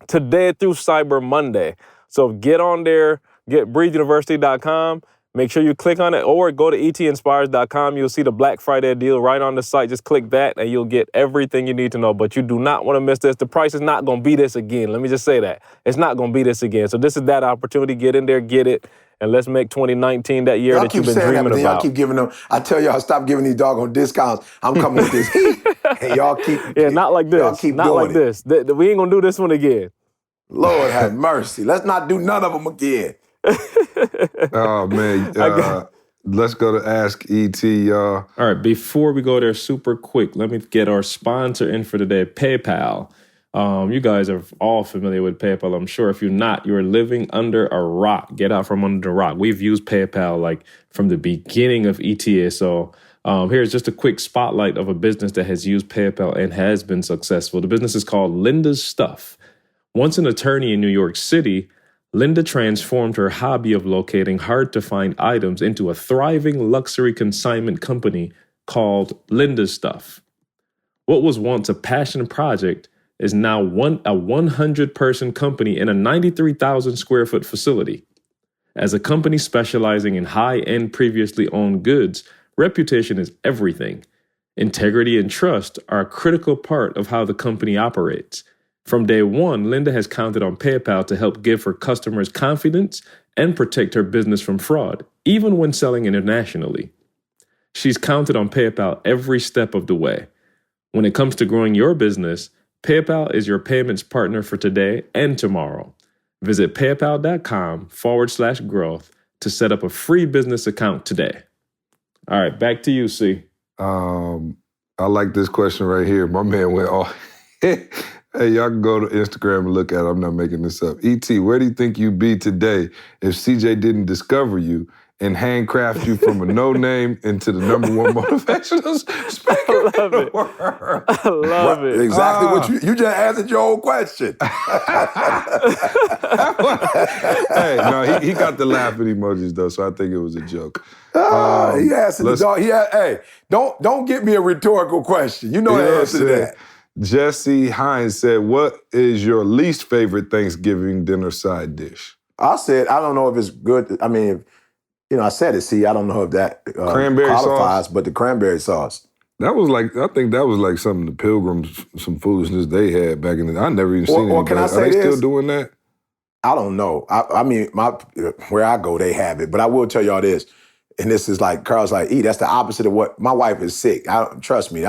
today through Cyber Monday. So get on there, get breatheuniversity.com. Make sure you click on it or go to etinspires.com. You'll see the Black Friday deal right on the site. Just click that and you'll get everything you need to know. But you do not want to miss this. The price is not going to be this again. Let me just say that. It's not going to be this again. So this is that opportunity. Get in there, get it, and let's make 2019 that year that you've been dreaming about. Y'all keep giving them. I tell y'all, stop giving these doggone discounts. I'm coming with this heat. And y'all keep. Yeah, not like this. Y'all keep not doing like this. We ain't going to do this one again. Lord have mercy. Let's not do none of them again. Oh, man. Let's go to Ask ET, y'all. All right, before we go there super quick, let me get our sponsor in for today, PayPal. You guys are all familiar with PayPal, I'm sure. If you're not, you're living under a rock. Get out from under the rock. We've used PayPal like from the beginning of ETA. So here's just a quick spotlight of a business that has used PayPal and has been successful. The business is called Linda's Stuff. Once an attorney in New York City, Linda transformed her hobby of locating hard-to-find items into a thriving luxury consignment company called Linda's Stuff. What was once a passion project is now a 100-person company in a 93,000 square foot facility. As a company specializing in high-end previously owned goods, reputation is everything. Integrity and trust are a critical part of how the company operates. From day one, Linda has counted on PayPal to help give her customers confidence and protect her business from fraud, even when selling internationally. She's counted on PayPal every step of the way. When it comes to growing your business, PayPal is your payments partner for today and tomorrow. Visit paypal.com/growth to set up a free business account today. All right, back to you, C. I like this question right here. My man went off. Hey, y'all can go to Instagram and look at it. I'm not making this up. E.T., where do you think you'd be today if CJ didn't discover you and handcraft you from a no-name into the #1 motivational speaker I love it. I love it. Exactly what you just answered your own question. Hey, no, he got the laughing emojis, though, so I think it was a joke. He asked the dog. Hey, don't get me a rhetorical question. You know the answer to that. Jesse Hines said, what is your least favorite Thanksgiving dinner side dish? I said, I don't know if it's good. I mean, I said it. See, I don't know if that cranberry qualifies, sauce? But the cranberry sauce. That was like, I think that was like some of the Pilgrims, some foolishness they had back in the day. I never even seen it. Or can I say Are they this? still doing that? I don't know. I mean, where I go, they have it. But I will tell y'all this, and this is like, Carl's like, that's the opposite of what, my wife is sick. Trust me,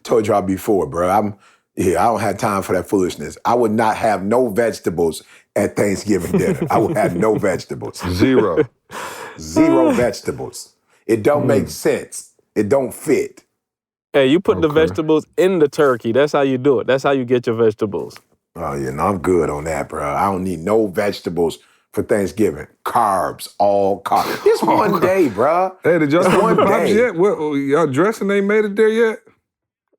told y'all before, bro. I don't have time for that foolishness. I would not have no vegetables at Thanksgiving dinner. I would have no vegetables. Zero vegetables. It don't make sense. It don't fit. Hey, you put the vegetables in the turkey. That's how you do it. That's how you get your vegetables. Oh, yeah, no, I'm good on that, bro. I don't need no vegetables for Thanksgiving. Carbs, all carbs. It's one day, bro. Hey, did y'all one start day yet? What, y'all dressing ain't made it there yet?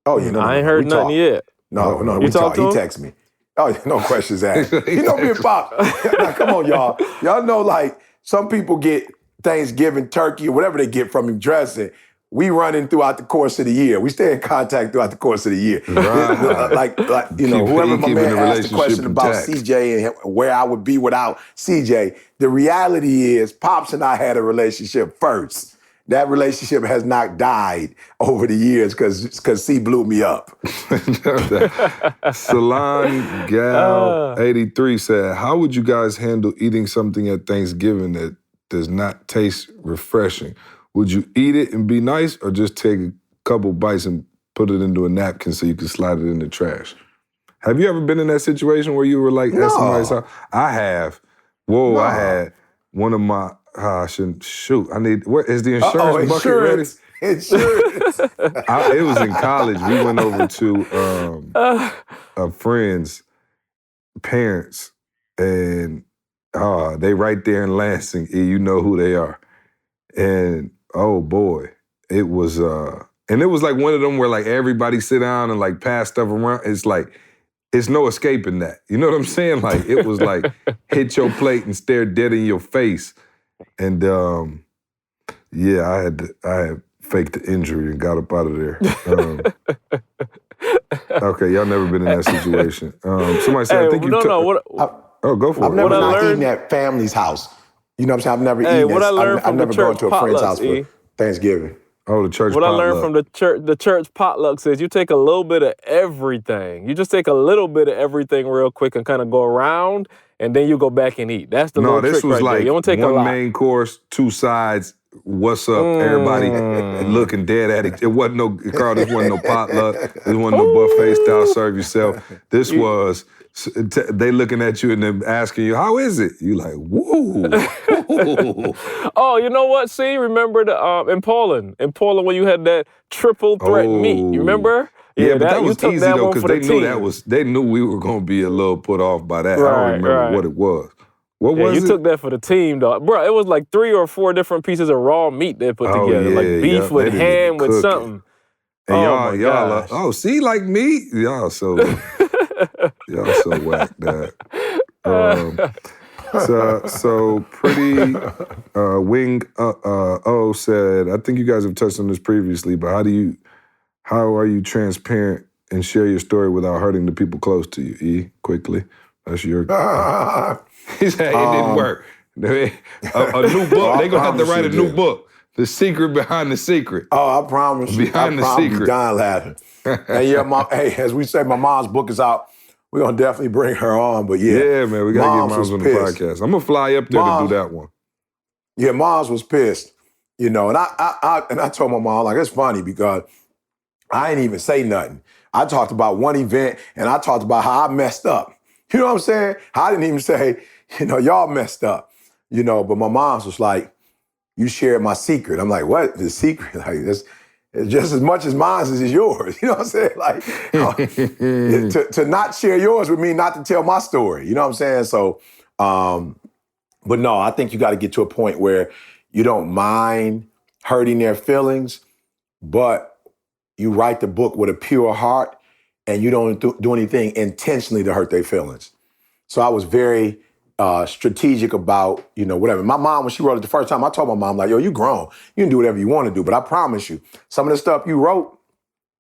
Oh, you know, I ain't heard nothing yet. No, we talk. He texts me. Oh, no questions asked. You know me and Pop. Now, come on, y'all. Y'all know, like, some people get Thanksgiving turkey or whatever they get from him dressing. We running throughout the course of the year. We stay in contact throughout the course of the year. Right. like you know, whoever my man asked the question about CJ and where I would be without CJ, the reality is Pops and I had a relationship first. That relationship has not died over the years because C blew me up. Salon Gal 83 said, how would you guys handle eating something at Thanksgiving that does not taste refreshing? Would you eat it and be nice, or just take a couple bites and put it into a napkin so you can slide it in the trash? Have you ever been in that situation where you were like, at somebody's house? I have. Whoa, I had one of my, I shouldn't, shoot. What is the insurance bucket ready? Insurance. It was in college. We went over to a friend's parents, and they right there in Lansing. You know who they are. And oh boy, it was, and it was like one of them where like everybody sit down and like pass stuff around. It's like, it's no escaping that. You know what I'm saying? Like, it was like, hit your plate and stare dead in your face. And yeah, I had faked the injury and got up out of there. Okay, y'all never been in that situation. Somebody said, I think you took... go for it. I've never not eaten at family's house. You know what I'm saying? I've never eaten I've never gone to a friend's house for Thanksgiving. Oh, the church potluck. What I learned from the church potluck says you take a little bit of everything. You just take a little bit of everything real quick and kind of go around, and then you go back and eat. That's the little trick right there. No, this was like you don't take one main course, two sides, what's up, everybody looking dead at it. It wasn't no, Carl, this wasn't no potluck. This wasn't no buffet style, serve yourself. This was... they looking at you and then asking you, how is it? You like, whoa. Oh, you know what? See, remember in Poland when you had that triple threat meat. You remember? Yeah, but that was easy though, because they knew we were going to be a little put off by that. I don't remember what it was. What was it? You took that for the team, though. Bro, it was like 3 or 4 different pieces of raw meat they put together. Yeah, like beef with ham with something. And y'all, see, like me? Y'all so whack, Dad. So pretty Wing O said, I think you guys have touched on this previously, but how are you transparent and share your story without hurting the people close to you? E, quickly. That's your... He said it didn't work. A new book. They're going to have to write a new book. The secret behind the secret. Oh, I promise you. Behind the secret. You dying laughing. And yeah, as we say, my mom's book is out. We're going to definitely bring her on, but yeah. Yeah, man, we got to get Moms on the podcast. I'm going to fly up there to do that one. Yeah, Moms was pissed, you know, and I told my mom, like, it's funny because I ain't even say nothing. I talked about one event, and I talked about how I messed up. You know what I'm saying? I didn't even say, you know, y'all messed up, you know, but my mom's was like, you shared my secret. I'm like, what? The secret? Like, it's just as much as mine as is yours. You know what I'm saying? Like, to not share yours would mean not to tell my story. You know what I'm saying? So, but no, I think you got to get to a point where you don't mind hurting their feelings, but you write the book with a pure heart and you don't do anything intentionally to hurt their feelings. So I was very strategic about, you know, whatever. My mom, when she wrote it the first time, I told my mom, like, yo, you grown. You can do whatever you want to do. But I promise you, some of the stuff you wrote,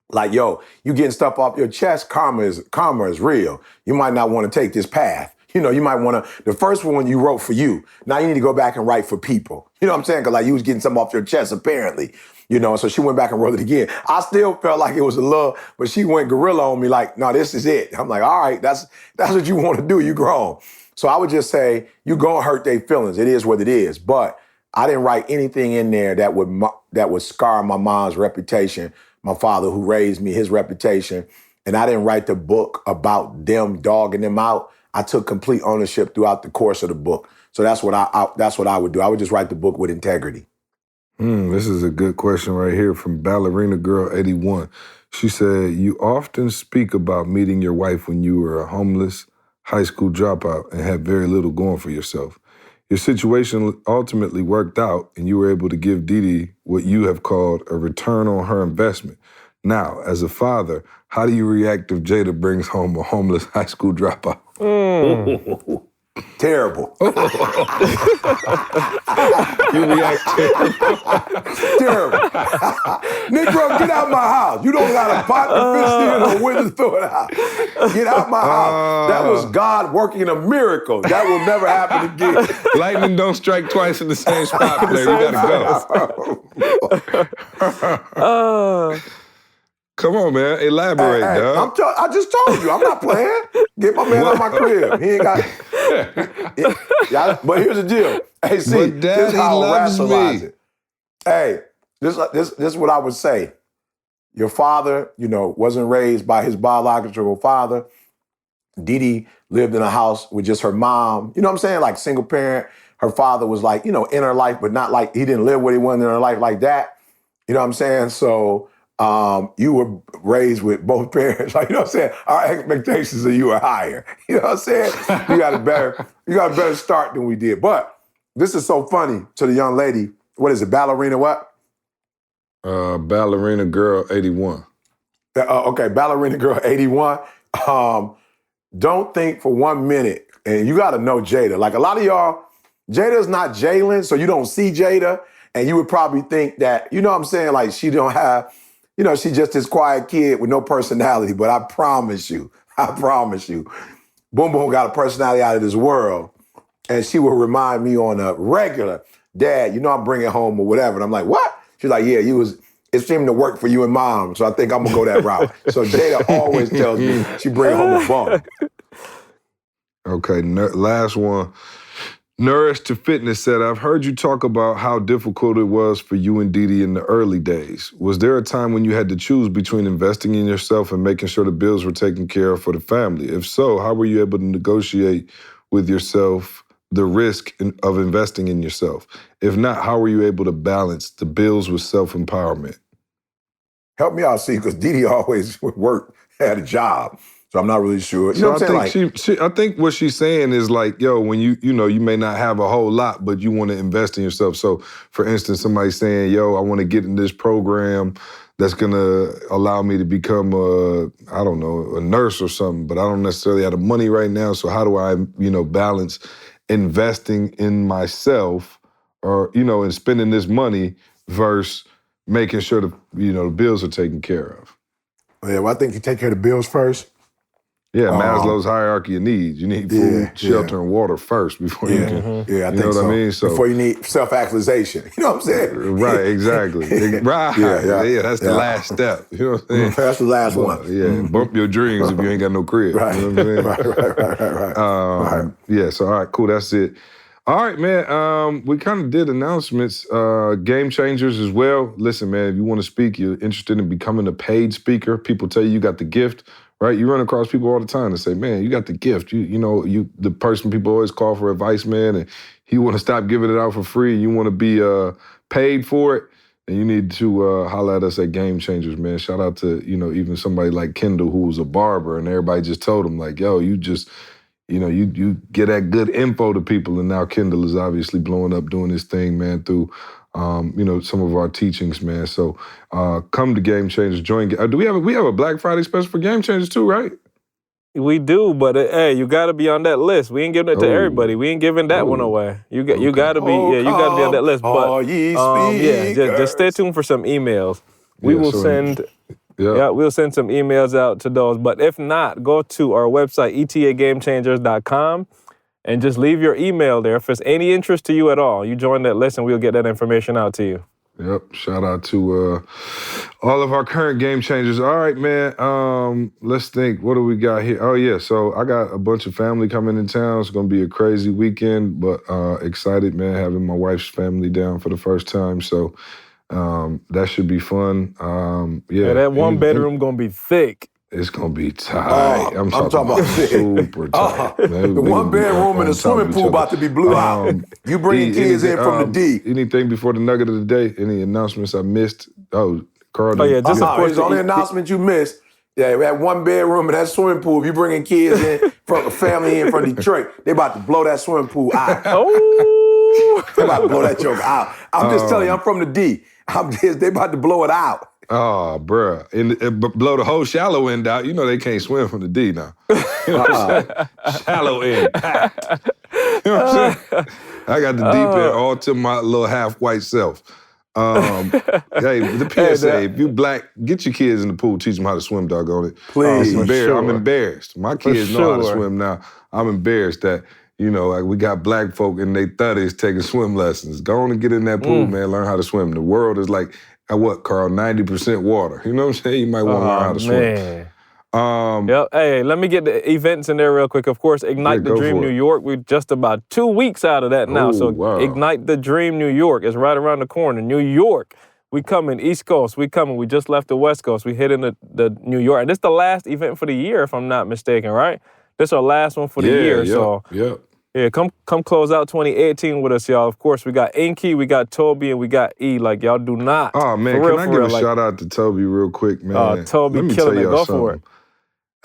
like, yo, you getting stuff off your chest, karma is real. You might not want to take this path. You know, you might want to, the first one you wrote for you. Now you need to go back and write for people. You know what I'm saying? Because like you was getting something off your chest, apparently. You know, so she went back and wrote it again. I still felt like it was a little, but she went gorilla on me like, no, this is it. I'm like, all right, that's what you want to do. You grown. So I would just say, you gonna hurt their feelings. It is what it is. But I didn't write anything in there that would scar my mom's reputation, my father who raised me, his reputation. And I didn't write the book about them dogging them out. I took complete ownership throughout the course of the book. So that's what I would do. I would just write the book with integrity. This is a good question right here from Ballerina Girl 81. She said, you often speak about meeting your wife when you were a homeless high school dropout and had very little going for yourself. Your situation ultimately worked out and you were able to give Dee Dee what you have called a return on her investment. Now, as a father, how do you react if Jada brings home a homeless high school dropout? Terrible. You react terrible. Negro, get out my house. You don't got a pot to fish in or where to throw it out. Get out my house. That was God working a miracle. That will never happen again. Lightning don't strike twice in the same spot, player. You gotta go. Come on, man. Elaborate, dog. I just told you. I'm not playing. Get my man out of my crib. He ain't got... But here's the deal. Hey, see, this is how I rationalize it. Hey, this is what I would say. Your father, wasn't raised by his biological father. Dee Dee lived in a house with just her mom. You know what I'm saying? Like single parent. Her father was like, in her life, but not like, he didn't live what he wanted in her life like that. You know what I'm saying? So... you were raised with both parents. Like, you know what I'm saying? Our expectations of you are higher. You know what I'm saying? You got a better start than we did. But this is so funny to the young lady. What is it, Ballerina what? Ballerina Girl 81. Okay, Ballerina Girl 81. Don't think for 1 minute, and you got to know Jada. Like a lot of y'all, Jada's not Jalen, so you don't see Jada, and you would probably think that, you know what I'm saying, like she don't have... she's just this quiet kid with no personality, but I promise you, Boom Boom got a personality out of this world. And she will remind me on a regular, Dad, I'm bringing home or whatever. And I'm like, what? She's like, yeah, it seemed to work for you and Mom, so I think I'm going to go that route. So Jada always tells me she bring home a bum. Okay, last one. Nourish to Fitness said, I've heard you talk about how difficult it was for you and Dee Dee in the early days. Was there a time when you had to choose between investing in yourself and making sure the bills were taken care of for the family? If so, how were you able to negotiate with yourself the risk of investing in yourself? If not, how were you able to balance the bills with self-empowerment? Help me out, see, because Dee Dee always worked, had a job. So I'm not really sure. You know what I'm saying? I think what she's saying is like, when you may not have a whole lot, but you want to invest in yourself. So, for instance, somebody saying, I want to get in this program that's going to allow me to become a nurse or something, but I don't necessarily have the money right now. So how do I, balance investing in myself or, and spending this money versus making sure the bills are taken care of? Yeah, well, I think you take care of the bills first. Yeah, Maslow's hierarchy of needs. You need food, shelter, and water first before you can. Yeah, I think so. What I mean? So before you need self-actualization. You know what I'm saying? Right, exactly. Right. Yeah, that's the last step. You know what I'm saying? That's the last one. Yeah, bump your dreams if you ain't got no crib. Right. You know what I'm saying? Right. Yeah, so all right, cool, that's it. All right, man, we kind of did announcements, game changers as well. Listen, man, if you want to speak, you're interested in becoming a paid speaker, people tell you got the gift. Right, you run across people all the time and say, "Man, you got the gift. You the person people always call for advice, man, and you want to stop giving it out for free. And you want to be paid for it, and you need to holler at us at Game Changers, man. Shout out to even somebody like Kendall who was a barber, and everybody just told him like, yo, you just you get that good info to people, and now Kendall is obviously blowing up doing his thing, man, through some of our teachings, man. So come to Game Changers, join. Do we have a Black Friday special for Game Changers too, right? We do, but hey, you got to be on that list. We ain't giving it to everybody. We ain't giving that one away. You got to be you got to be on that list. But just stay tuned for some emails. We'll send some emails out to those. But if not, go to our website etagamechangers.com. and just leave your email there. If it's any interest to you at all, you join that list and we'll get that information out to you. Yep. Shout out to all of our current game changers. All right, man. Let's think. What do we got here? Oh, yeah. So I got a bunch of family coming in town. It's going to be a crazy weekend, but excited, man, having my wife's family down for the first time. So that should be fun. Yeah, that one bedroom going to be thick. It's going to be tight. I'm talking about super tight. The one bedroom and the swimming pool about to be blew out. You bringing kids in from the D. Anything before the Nugget of the day? Any announcements I missed? Oh, Carl. Oh, yeah, just of course, the only announcement you missed, that one bedroom and that swimming pool, if you bringing kids in from a family in from Detroit, they about to blow that swimming pool out. They about to blow that joke out. I'm just telling you, I'm from the D. They about to blow it out. Oh, bruh. And blow the whole shallow end out. You know they can't swim from the D now. You know what I'm saying? Shallow end. You know what I'm saying? I got the deep end all to my little half-white self. Hey, the PSA, if you black, get your kids in the pool, teach them how to swim, doggone it. Please. I'm embarrassed. My kids know how to swim now. I'm embarrassed that, like we got black folk in their 30s taking swim lessons. Go on and get in that pool, man, learn how to swim. The world is like, what, Carl, 90% water. You know what I'm saying? You might want to learn how to swim. Yep. Hey, let me get the events in there real quick. Of course, Ignite the Dream New York. We're just about 2 weeks out of that now. Ignite the Dream New York is right around the corner. New York, we coming. East Coast, we coming. We just left the West Coast. We hitting the New York. And this is the last event for the year, if I'm not mistaken, right? This is our last one for the year. Yeah, come close out 2018 with us, y'all. Of course, we got Inky, we got Toby, and we got E. Like, y'all do not. Oh, man, can I give a shout out to Toby real quick, man? Toby killing it. Go for it.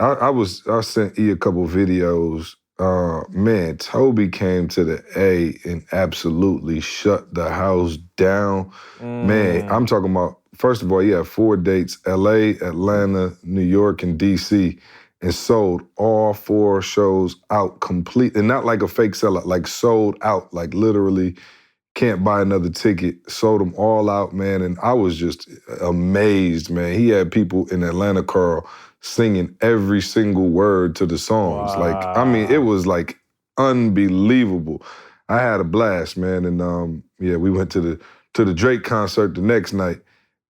I sent E a couple videos. Man, Toby came to the A and absolutely shut the house down. Man, I'm talking about, first of all, he had 4 dates, LA, Atlanta, New York, and DC, and sold all 4 shows out complete. And not like a fake sellout, like sold out, like literally can't buy another ticket. Sold them all out, man. And I was just amazed, man. He had people in Atlanta, Carl, singing every single word to the songs. Wow. Like, I mean, it was like unbelievable. I had a blast, man. And we went to the Drake concert the next night,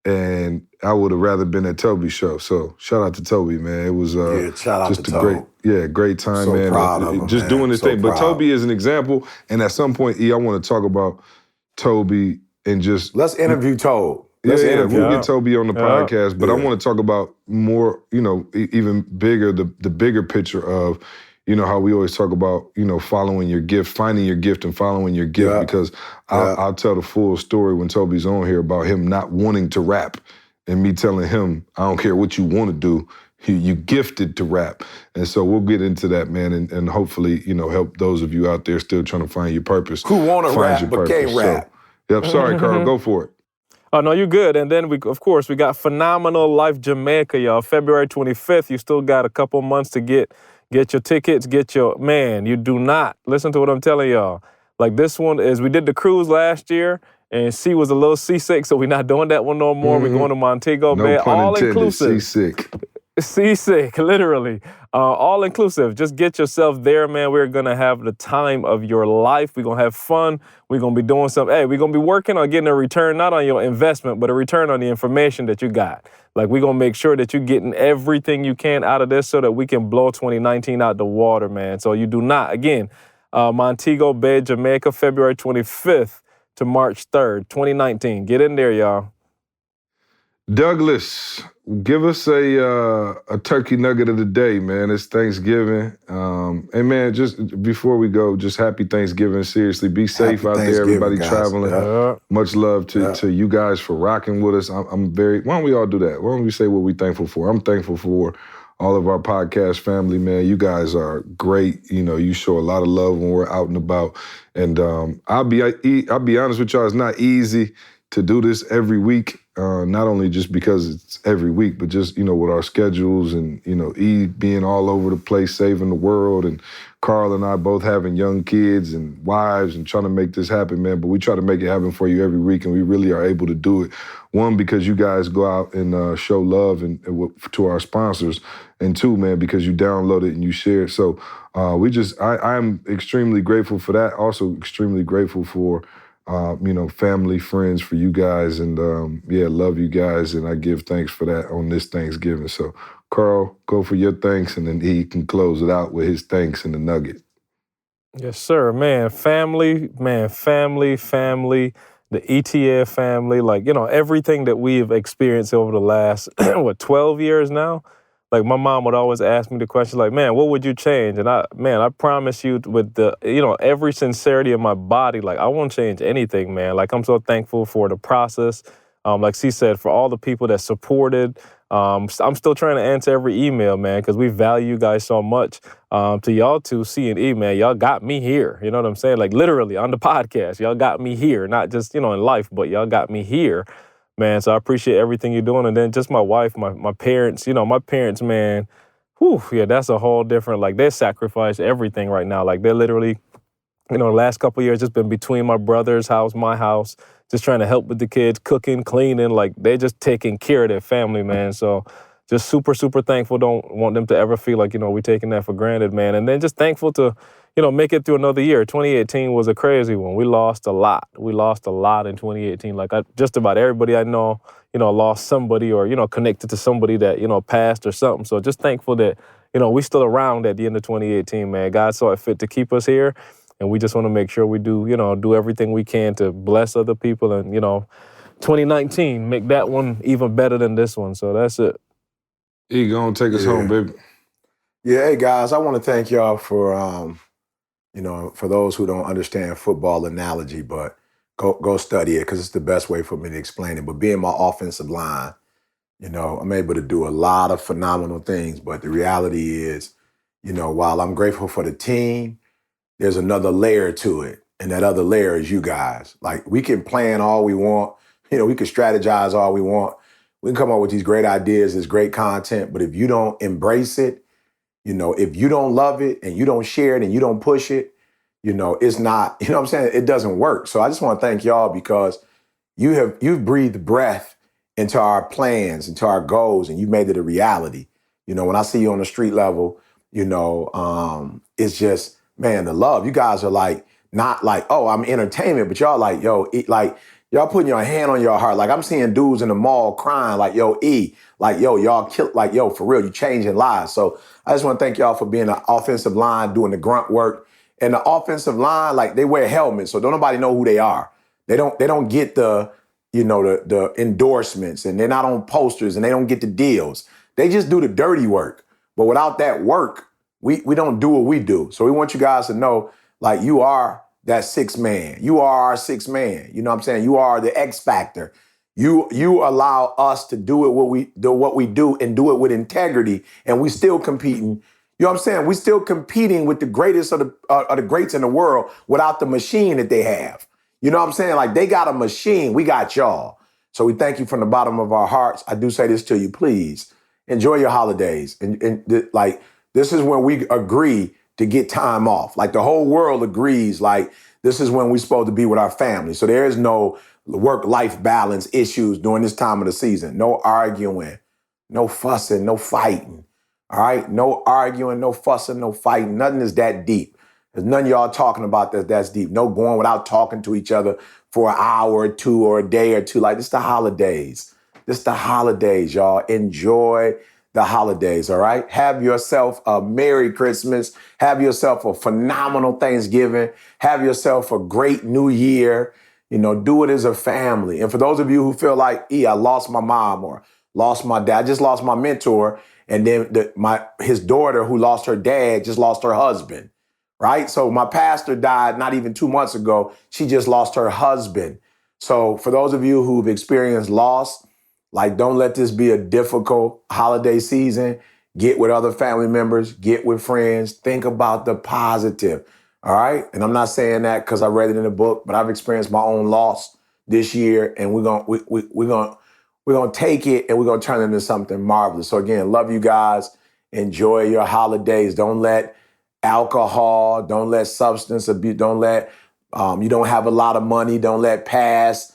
and I would have rather been at Toby's show. So shout out to Toby, man. It was just a great time, so man. Proud of him, just doing this thing. But Toby is an example. And at some point, E, I want to talk about Toby and just let's interview Toby. We'll get Toby on the podcast, but I want to talk about more, even bigger, the bigger picture of, how we always talk about, following your gift, finding your gift and following your gift, because I'll tell the full story when Toby's on here about him not wanting to rap and me telling him, I don't care what you want to do, you gifted to rap. And so we'll get into that, man, and hopefully, help those of you out there still trying to find your purpose. Who want to rap but can't rap. So, sorry, Carl, go for it. Oh, no, you're good. And then, we got Phenomenal Life Jamaica, y'all. February 25th, you still got a couple months to get your tickets, you do not. Listen to what I'm telling y'all. Like, this one is, we did the cruise last year, and C was a little seasick, so we're not doing that one no more. We're going to Montego Bay. No pun intended, all-inclusive. Seasick, literally. All-inclusive. Just get yourself there, man. We're going to have the time of your life. We're going to have fun. We're going to be doing something. Hey, we're going to be working on getting a return, not on your investment, but a return on the information that you got. Like, we're going to make sure that you're getting everything you can out of this so that we can blow 2019 out the water, man. So you do not. Again, Montego Bay, Jamaica, February 25th to March 3rd, 2019. Get in there, y'all. Douglas, give us a turkey nugget of the day, man. It's Thanksgiving. And man, just before we go, just happy Thanksgiving. Seriously, be safe out there, everybody guys. Traveling. Much love to you guys for rocking with us. I'm very, why don't we all do that? Why don't we say what we're thankful for? I'm thankful for all of our podcast family, man. You guys are great. You show a lot of love when we're out and about. And I'll be honest with y'all, it's not easy to do this every week. Not only just because it's every week, but just, with our schedules and, E being all over the place, saving the world, and Carl and I both having young kids and wives and trying to make this happen, man. But we try to make it happen for you every week, and we really are able to do it. One, because you guys go out and show love to our sponsors, and 2, man, because you download it and you share it. So I'm extremely grateful for that. Also extremely grateful for family, friends for you guys. And love you guys. And I give thanks for that on this Thanksgiving. So, Carl, go for your thanks, and then he can close it out with his thanks in the Nugget. Yes, sir. Man, family, the ETL family, everything that we've experienced over the last, 12 years now. Like, my mom would always ask me the question, like, man, what would you change? And I promise you with the, every sincerity of my body, like, I won't change anything, man. Like, I'm so thankful for the process. Like C said, for all the people that supported. I'm still trying to answer every email, man, because we value you guys so much. To y'all two, C and E, man, y'all got me here. You know what I'm saying? Like, literally on the podcast, y'all got me here. Not just, in life, but y'all got me here. Man, so I appreciate everything you're doing. And then just my wife, my parents, man, that's a whole different, like, they sacrifice everything right now. Like, they're literally, the last couple of years just been between my brother's house, my house, just trying to help with the kids, cooking, cleaning. Like, they just taking care of their family, man. So just super, super thankful. Don't want them to ever feel like, we taking that for granted, man. And then just thankful to, make it through another year. 2018 was a crazy one. We lost a lot. We lost a lot in 2018. Like, just about everybody I know, lost somebody or, connected to somebody that, passed or something. So just thankful that, we still around at the end of 2018, man. God saw it fit to keep us here. And we just want to make sure we do, do everything we can to bless other people. And, 2019, make that one even better than this one. So that's it. E, go and take us home, baby. Yeah, hey, guys, I want to thank y'all for, for those who don't understand football analogy, but go study it because it's the best way for me to explain it. But being my offensive line, I'm able to do a lot of phenomenal things. But the reality is, while I'm grateful for the team, there's another layer to it. And that other layer is you guys. Like, we can plan all we want. We can strategize all we want. We can come up with these great ideas, this great content. But if you don't embrace it, if you don't love it and you don't share it and you don't push it, it's not, what I'm saying? It doesn't work. So I just want to thank y'all because you've breathed breath into our plans, into our goals, and you made it a reality. When I see you on the street level, it's just, man, the love. You guys are like, not like, oh, I'm entertainment, but y'all like, yo, y'all putting your hand on your heart. Like, I'm seeing dudes in the mall crying like, yo, E, like, yo, y'all kill, like, yo, for real, you changing lives. So I just want to thank y'all for being an offensive line, doing the grunt work. And the offensive line, like, they wear helmets, so don't nobody know who they are. They don't get the endorsements, and they're not on posters, and they don't get the deals. They just do the dirty work. But without that work, we don't do what we do. So we want you guys to know, like, you are that sixth man. You are our sixth man. You know what I'm saying? You are the X factor. You allow us to do what we do and do it with integrity, and we still competing. You know what I'm saying? We still competing with the greatest of the greats in the world without the machine that they have. You know what I'm saying? Like, they got a machine. We got y'all. So we thank you from the bottom of our hearts. I do say this to you, please enjoy your holidays. Like, this is when we agree to get time off. Like, the whole world agrees, like, this is when we're supposed to be with our family. So there is no work-life balance issues during this time of the season. No arguing, no fussing, no fighting. All right? No arguing, no fussing, no fighting. Nothing is that deep. There's none of y'all talking about that's deep. No going without talking to each other for an hour or two or a day or two. Like, this the holidays. This the holidays, y'all. Enjoy the holidays, all right? Have yourself a Merry Christmas. Have yourself a phenomenal Thanksgiving. Have yourself a great New Year. Do it as a family. And for those of you who feel like, I lost my mom or lost my dad, I just lost my mentor. And then his daughter who lost her dad just lost her husband, right? So my pastor died not even 2 months ago. She just lost her husband. So for those of you who've experienced loss, like, don't let this be a difficult holiday season. Get with other family members, get with friends, think about the positive, all right? And I'm not saying that because I read it in a book, but I've experienced my own loss this year, and we're gonna take it and we're gonna turn it into something marvelous. So again, love you guys. Enjoy your holidays. Don't let alcohol, don't let substance abuse, don't let you don't have a lot of money, don't let past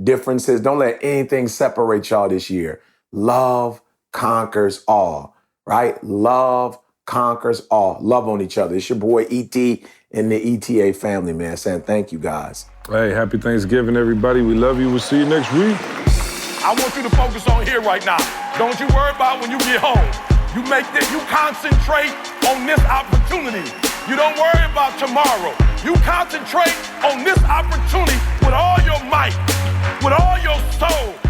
differences. Don't let anything separate y'all this year. Love conquers all, right? Love conquers all. Love on each other. It's your boy E.T. and the ETA family, man, saying thank you, guys. Hey, happy Thanksgiving, everybody. We love you. We'll see you next week. I want you to focus on here right now. Don't you worry about when you get home. You concentrate on this opportunity. You don't worry about tomorrow. You concentrate on this opportunity with all your might, with all your soul.